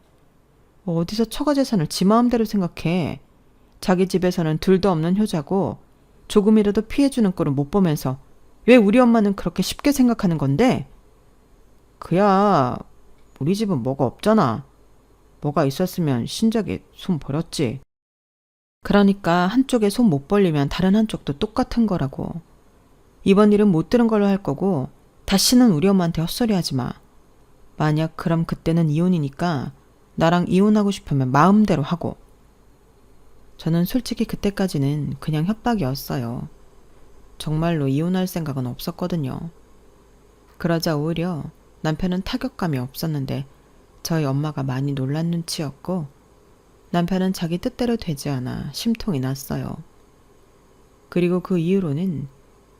어디서 처가 재산을 지 마음대로 생각해. 자기 집에서는 둘도 없는 효자고 조금이라도 피해주는 꼴은 못 보면서 왜 우리 엄마는 그렇게 쉽게 생각하는 건데? 그야 우리 집은 뭐가 없잖아. 뭐가 있었으면 신작에 손 버렸지. 그러니까 한쪽에 손 못 벌리면 다른 한쪽도 똑같은 거라고. 이번 일은 못 들은 걸로 할 거고 다시는 우리 엄마한테 헛소리 하지 마. 만약 그럼 그때는 이혼이니까 나랑 이혼하고 싶으면 마음대로 하고. 저는 솔직히 그때까지는 그냥 협박이었어요. 정말로 이혼할 생각은 없었거든요. 그러자 오히려 남편은 타격감이 없었는데 저희 엄마가 많이 놀란 눈치였고 남편은 자기 뜻대로 되지 않아 심통이 났어요. 그리고 그 이후로는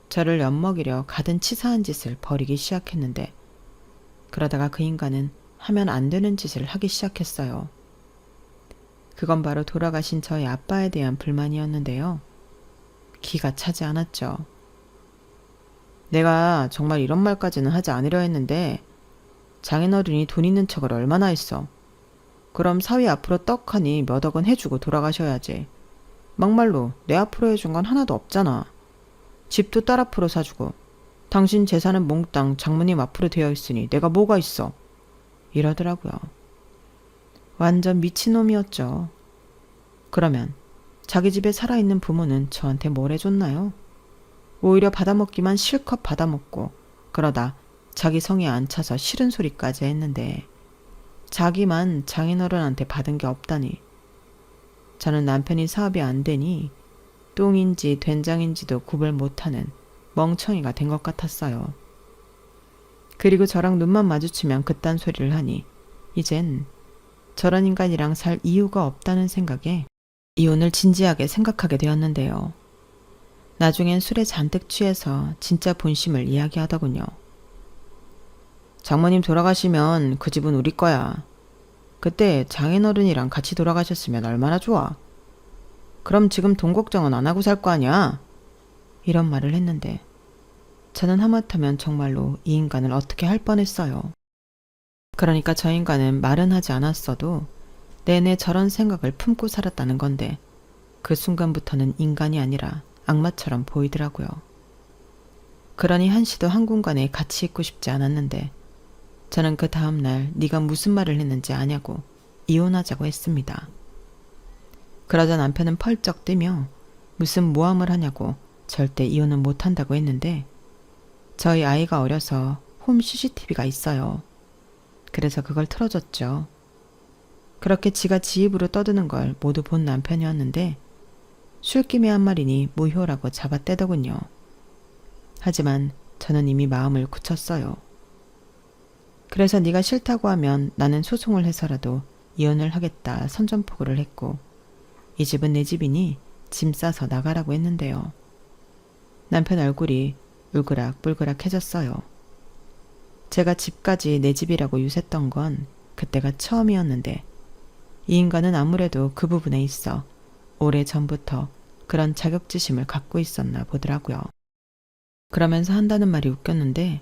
저를 엿먹이려 가든 치사한 짓을 벌이기 시작했는데 그러다가 그 인간은 하면 안 되는 짓을 하기 시작했어요. 그건 바로 돌아가신 저희 아빠에 대한 불만이었는데요. 기가 차지 않았죠. 내가 정말 이런 말까지는 하지 않으려 했는데 장인어른이 돈 있는 척을 얼마나 했어. 그럼 사위 앞으로 떡하니 몇 억은 해주고 돌아가셔야지. 막말로 내 앞으로 해준 건 하나도 없잖아. 집도 딸 앞으로 사주고 당신 재산은 몽땅 장모님 앞으로 되어 있으니 내가 뭐가 있어. 이러더라고요. 완전 미친놈이었죠. 그러면 자기 집에 살아있는 부모는 저한테 뭘 해줬나요? 오히려 받아먹기만 실컷 받아먹고 그러다 자기 성에 안 차서 싫은 소리까지 했는데 자기만 장인어른한테 받은 게 없다니. 저는 남편이 사업이 안 되니 똥인지 된장인지도 구별 못하는 멍청이가 된 것 같았어요. 그리고 저랑 눈만 마주치면 그딴 소리를 하니 이젠 저런 인간이랑 살 이유가 없다는 생각에 이혼을 진지하게 생각하게 되었는데요. 나중엔 술에 잔뜩 취해서 진짜 본심을 이야기하더군요. 장모님 돌아가시면 그 집은 우리 거야. 그때 장인어른이랑 같이 돌아가셨으면 얼마나 좋아. 그럼 지금 돈 걱정은 안 하고 살 거 아니야? 이런 말을 했는데 저는 하마터면 정말로 이 인간을 어떻게 할 뻔했어요. 그러니까 저 인간은 말은 하지 않았어도 내내 저런 생각을 품고 살았다는 건데 그 순간부터는 인간이 아니라 악마처럼 보이더라고요. 그러니 한시도 한 공간에 같이 있고 싶지 않았는데 저는 그 다음날 네가 무슨 말을 했는지 아냐고 이혼하자고 했습니다. 그러자 남편은 펄쩍 뛰며 무슨 모함을 하냐고 절대 이혼은 못한다고 했는데 저희 아이가 어려서 홈 CCTV가 있어요. 그래서 그걸 틀어줬죠. 그렇게 지가 지 입으로 떠드는 걸 모두 본 남편이었는데 술김에 한 말이니 무효라고 잡아떼더군요. 하지만 저는 이미 마음을 굳혔어요. 그래서 네가 싫다고 하면 나는 소송을 해서라도 이혼을 하겠다 선전포고를 했고 이 집은 내 집이니 짐 싸서 나가라고 했는데요. 남편 얼굴이 울그락불그락해졌어요. 제가 집까지 내 집이라고 유세했던 건 그때가 처음이었는데 이 인간은 아무래도 그 부분에 있어 오래전부터 그런 자격지심을 갖고 있었나 보더라고요. 그러면서 한다는 말이 웃겼는데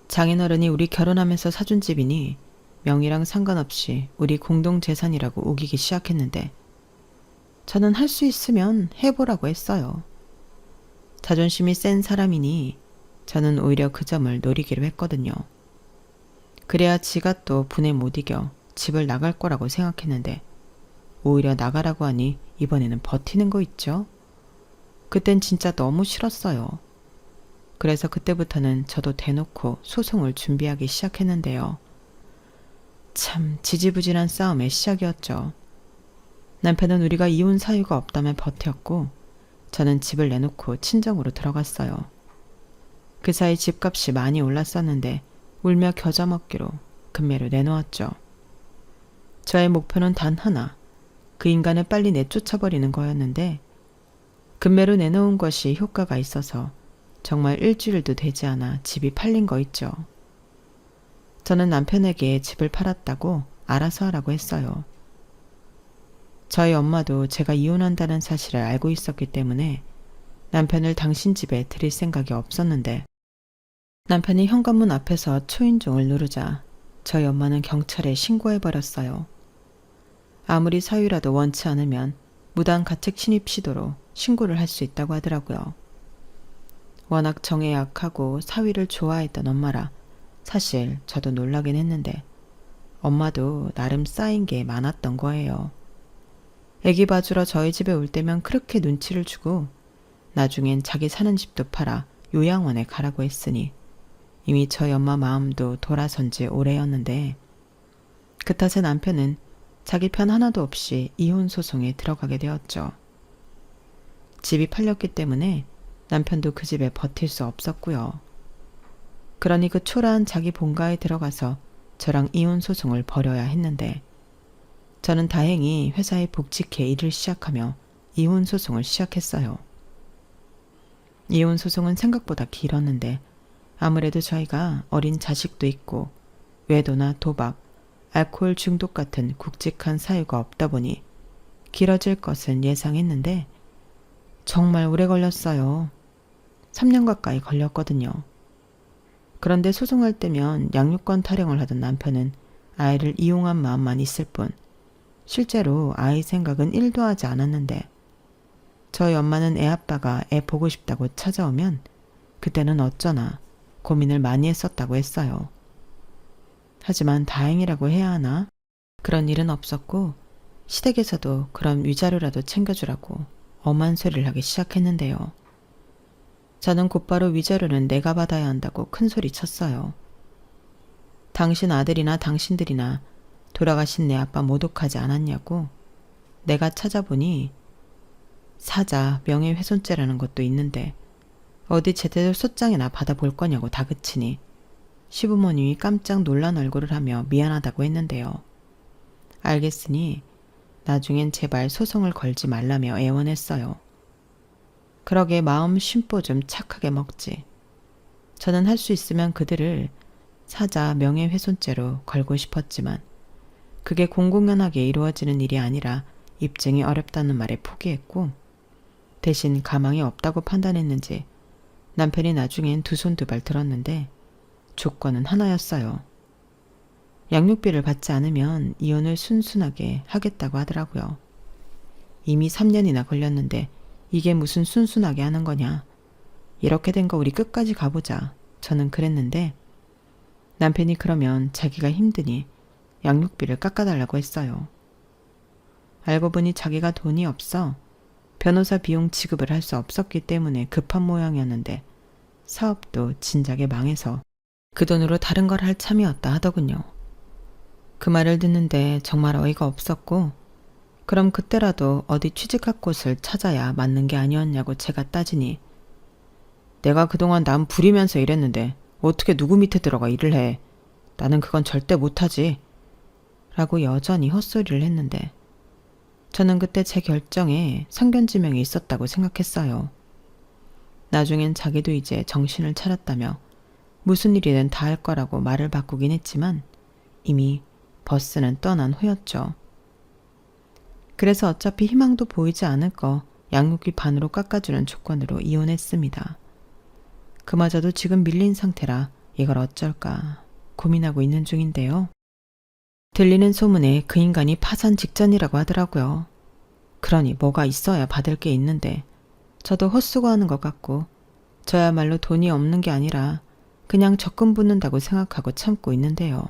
장인어른이 우리 결혼하면서 사준 집이니 명의랑 상관없이 우리 공동재산이라고 우기기 시작했는데 저는 할 수 있으면 해보라고 했어요. 자존심이 센 사람이니 저는 오히려 그 점을 노리기로 했거든요. 그래야 지가 또 분에 못 이겨 집을 나갈 거라고 생각했는데 오히려 나가라고 하니 이번에는 버티는 거 있죠? 그땐 진짜 너무 싫었어요. 그래서 그때부터는 저도 대놓고 소송을 준비하기 시작했는데요. 참 지지부진한 싸움의 시작이었죠. 남편은 우리가 이혼 사유가 없다며 버텼고 저는 집을 내놓고 친정으로 들어갔어요. 그 사이 집값이 많이 올랐었는데 울며 겨자 먹기로 금매를 내놓았죠. 저의 목표는 단 하나, 그 인간을 빨리 내쫓아버리는 거였는데 금매로 내놓은 것이 효과가 있어서 정말 일주일도 되지 않아 집이 팔린 거 있죠. 저는 남편에게 집을 팔았다고 알아서 하라고 했어요. 저희 엄마도 제가 이혼한다는 사실을 알고 있었기 때문에 남편을 당신 집에 들일 생각이 없었는데 남편이 현관문 앞에서 초인종을 누르자 저희 엄마는 경찰에 신고해버렸어요. 아무리 사유라도 원치 않으면 무단 가책 침입 시도로 신고를 할 수 있다고 하더라고요. 워낙 정에 약하고 사위를 좋아했던 엄마라 사실 저도 놀라긴 했는데 엄마도 나름 쌓인 게 많았던 거예요. 애기 봐주러 저희 집에 올 때면 그렇게 눈치를 주고 나중엔 자기 사는 집도 팔아 요양원에 가라고 했으니 이미 저희 엄마 마음도 돌아선 지 오래였는데 그 탓에 남편은 자기 편 하나도 없이 이혼 소송에 들어가게 되었죠. 집이 팔렸기 때문에 남편도 그 집에 버틸 수 없었고요. 그러니 그 초라한 자기 본가에 들어가서 저랑 이혼 소송을 벌여야 했는데 저는 다행히 회사에 복직해 일을 시작하며 이혼 소송을 시작했어요. 이혼 소송은 생각보다 길었는데 아무래도 저희가 어린 자식도 있고 외도나 도박, 알코올 중독 같은 굵직한 사유가 없다 보니 길어질 것은 예상했는데 정말 오래 걸렸어요. 3년 가까이 걸렸거든요. 그런데 소송할 때면 양육권 타령을 하던 남편은 아이를 이용한 마음만 있을 뿐 실제로 아이 생각은 1도 하지 않았는데 저희 엄마는 애 아빠가 애 보고 싶다고 찾아오면 그때는 어쩌나 고민을 많이 했었다고 했어요. 하지만 다행이라고 해야 하나? 그런 일은 없었고 시댁에서도 그런 위자료라도 챙겨주라고 엄한 소리를 하기 시작했는데요. 저는 곧바로 위자료는 내가 받아야 한다고 큰 소리 쳤어요. 당신 아들이나 당신들이나 돌아가신 내 아빠 모독하지 않았냐고. 내가 찾아보니 사자 명예훼손죄라는 것도 있는데 어디 제대로 소장이나 받아볼 거냐고 다그치니 시부모님이 깜짝 놀란 얼굴을 하며 미안하다고 했는데요. 알겠으니 나중엔 제발 소송을 걸지 말라며 애원했어요. 그러게 마음 쉼보 좀 착하게 먹지. 저는 할 수 있으면 그들을 사자 명예훼손죄로 걸고 싶었지만 그게 공공연하게 이루어지는 일이 아니라 입증이 어렵다는 말에 포기했고 대신 가망이 없다고 판단했는지 남편이 나중엔 두 손 두 발 들었는데 조건은 하나였어요. 양육비를 받지 않으면 이혼을 순순하게 하겠다고 하더라고요. 이미 3년이나 걸렸는데 이게 무슨 순순하게 하는 거냐. 이렇게 된 거 우리 끝까지 가보자. 저는 그랬는데 남편이 그러면 자기가 힘드니 양육비를 깎아달라고 했어요. 알고 보니 자기가 돈이 없어 변호사 비용 지급을 할 수 없었기 때문에 급한 모양이었는데 사업도 진작에 망해서 그 돈으로 다른 걸 할 참이었다 하더군요. 그 말을 듣는데 정말 어이가 없었고 그럼 그때라도 어디 취직할 곳을 찾아야 맞는 게 아니었냐고 제가 따지니 내가 그동안 남 부리면서 일했는데 어떻게 누구 밑에 들어가 일을 해. 나는 그건 절대 못하지. 라고 여전히 헛소리를 했는데 저는 그때 제 결정에 선견지명이 있었다고 생각했어요. 나중엔 자기도 이제 정신을 차렸다며 무슨 일이든 다 할 거라고 말을 바꾸긴 했지만 이미 버스는 떠난 후였죠. 그래서 어차피 희망도 보이지 않을 거 양육비 반으로 깎아주는 조건으로 이혼했습니다. 그마저도 지금 밀린 상태라 이걸 어쩔까 고민하고 있는 중인데요. 들리는 소문에 그 인간이 파산 직전이라고 하더라고요. 그러니 뭐가 있어야 받을 게 있는데 저도 헛수고하는 것 같고 저야말로 돈이 없는 게 아니라 그냥 적금 붓는다고 생각하고 참고 있는데요.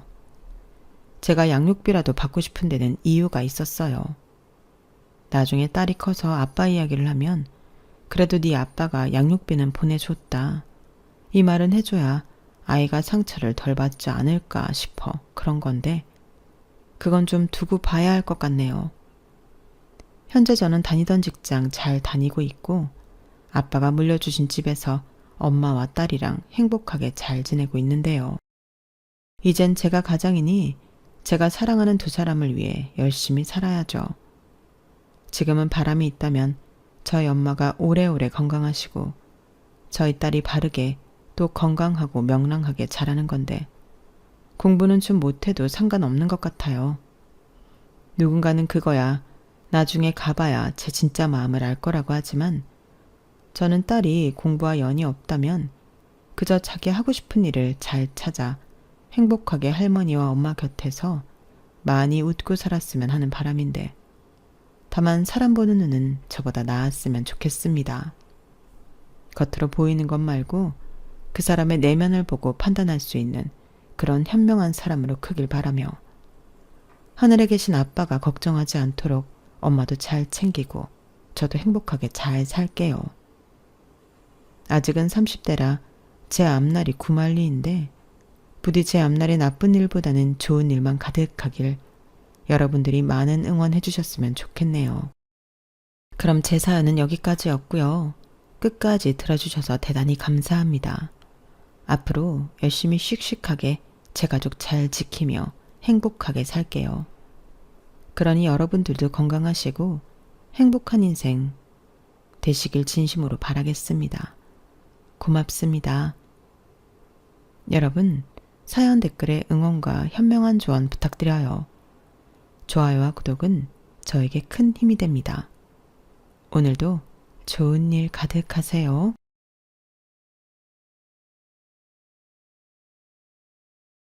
제가 양육비라도 받고 싶은 데는 이유가 있었어요. 나중에 딸이 커서 아빠 이야기를 하면 그래도 네 아빠가 양육비는 보내줬다. 이 말은 해줘야 아이가 상처를 덜 받지 않을까 싶어 그런 건데 그건 좀 두고 봐야 할 것 같네요. 현재 저는 다니던 직장 잘 다니고 있고 아빠가 물려주신 집에서 엄마와 딸이랑 행복하게 잘 지내고 있는데요. 이젠 제가 가장이니 제가 사랑하는 두 사람을 위해 열심히 살아야죠. 지금은 바람이 있다면 저희 엄마가 오래오래 건강하시고 저희 딸이 바르게 또 건강하고 명랑하게 자라는 건데 공부는 좀 못해도 상관없는 것 같아요. 누군가는 그거야 나중에 가봐야 제 진짜 마음을 알 거라고 하지만 저는 딸이 공부와 연이 없다면 그저 자기 하고 싶은 일을 잘 찾아 행복하게 할머니와 엄마 곁에서 많이 웃고 살았으면 하는 바람인데, 다만 사람 보는 눈은 저보다 나았으면 좋겠습니다. 겉으로 보이는 것 말고 그 사람의 내면을 보고 판단할 수 있는 그런 현명한 사람으로 크길 바라며, 하늘에 계신 아빠가 걱정하지 않도록 엄마도 잘 챙기고 저도 행복하게 잘 살게요. 아직은 30대라 제 앞날이 구말리인데, 부디 제 앞날이 나쁜 일보다는 좋은 일만 가득하길 여러분들이 많은 응원해 주셨으면 좋겠네요. 그럼 제 사연은 여기까지였고요. 끝까지 들어주셔서 대단히 감사합니다. 앞으로 열심히 씩씩하게 제 가족 잘 지키며 행복하게 살게요. 그러니 여러분들도 건강하시고 행복한 인생 되시길 진심으로 바라겠습니다. 고맙습니다. 여러분, 사연 댓글에 응원과 현명한 조언 부탁드려요. 좋아요와 구독은 저에게 큰 힘이 됩니다. 오늘도 좋은 일 가득하세요.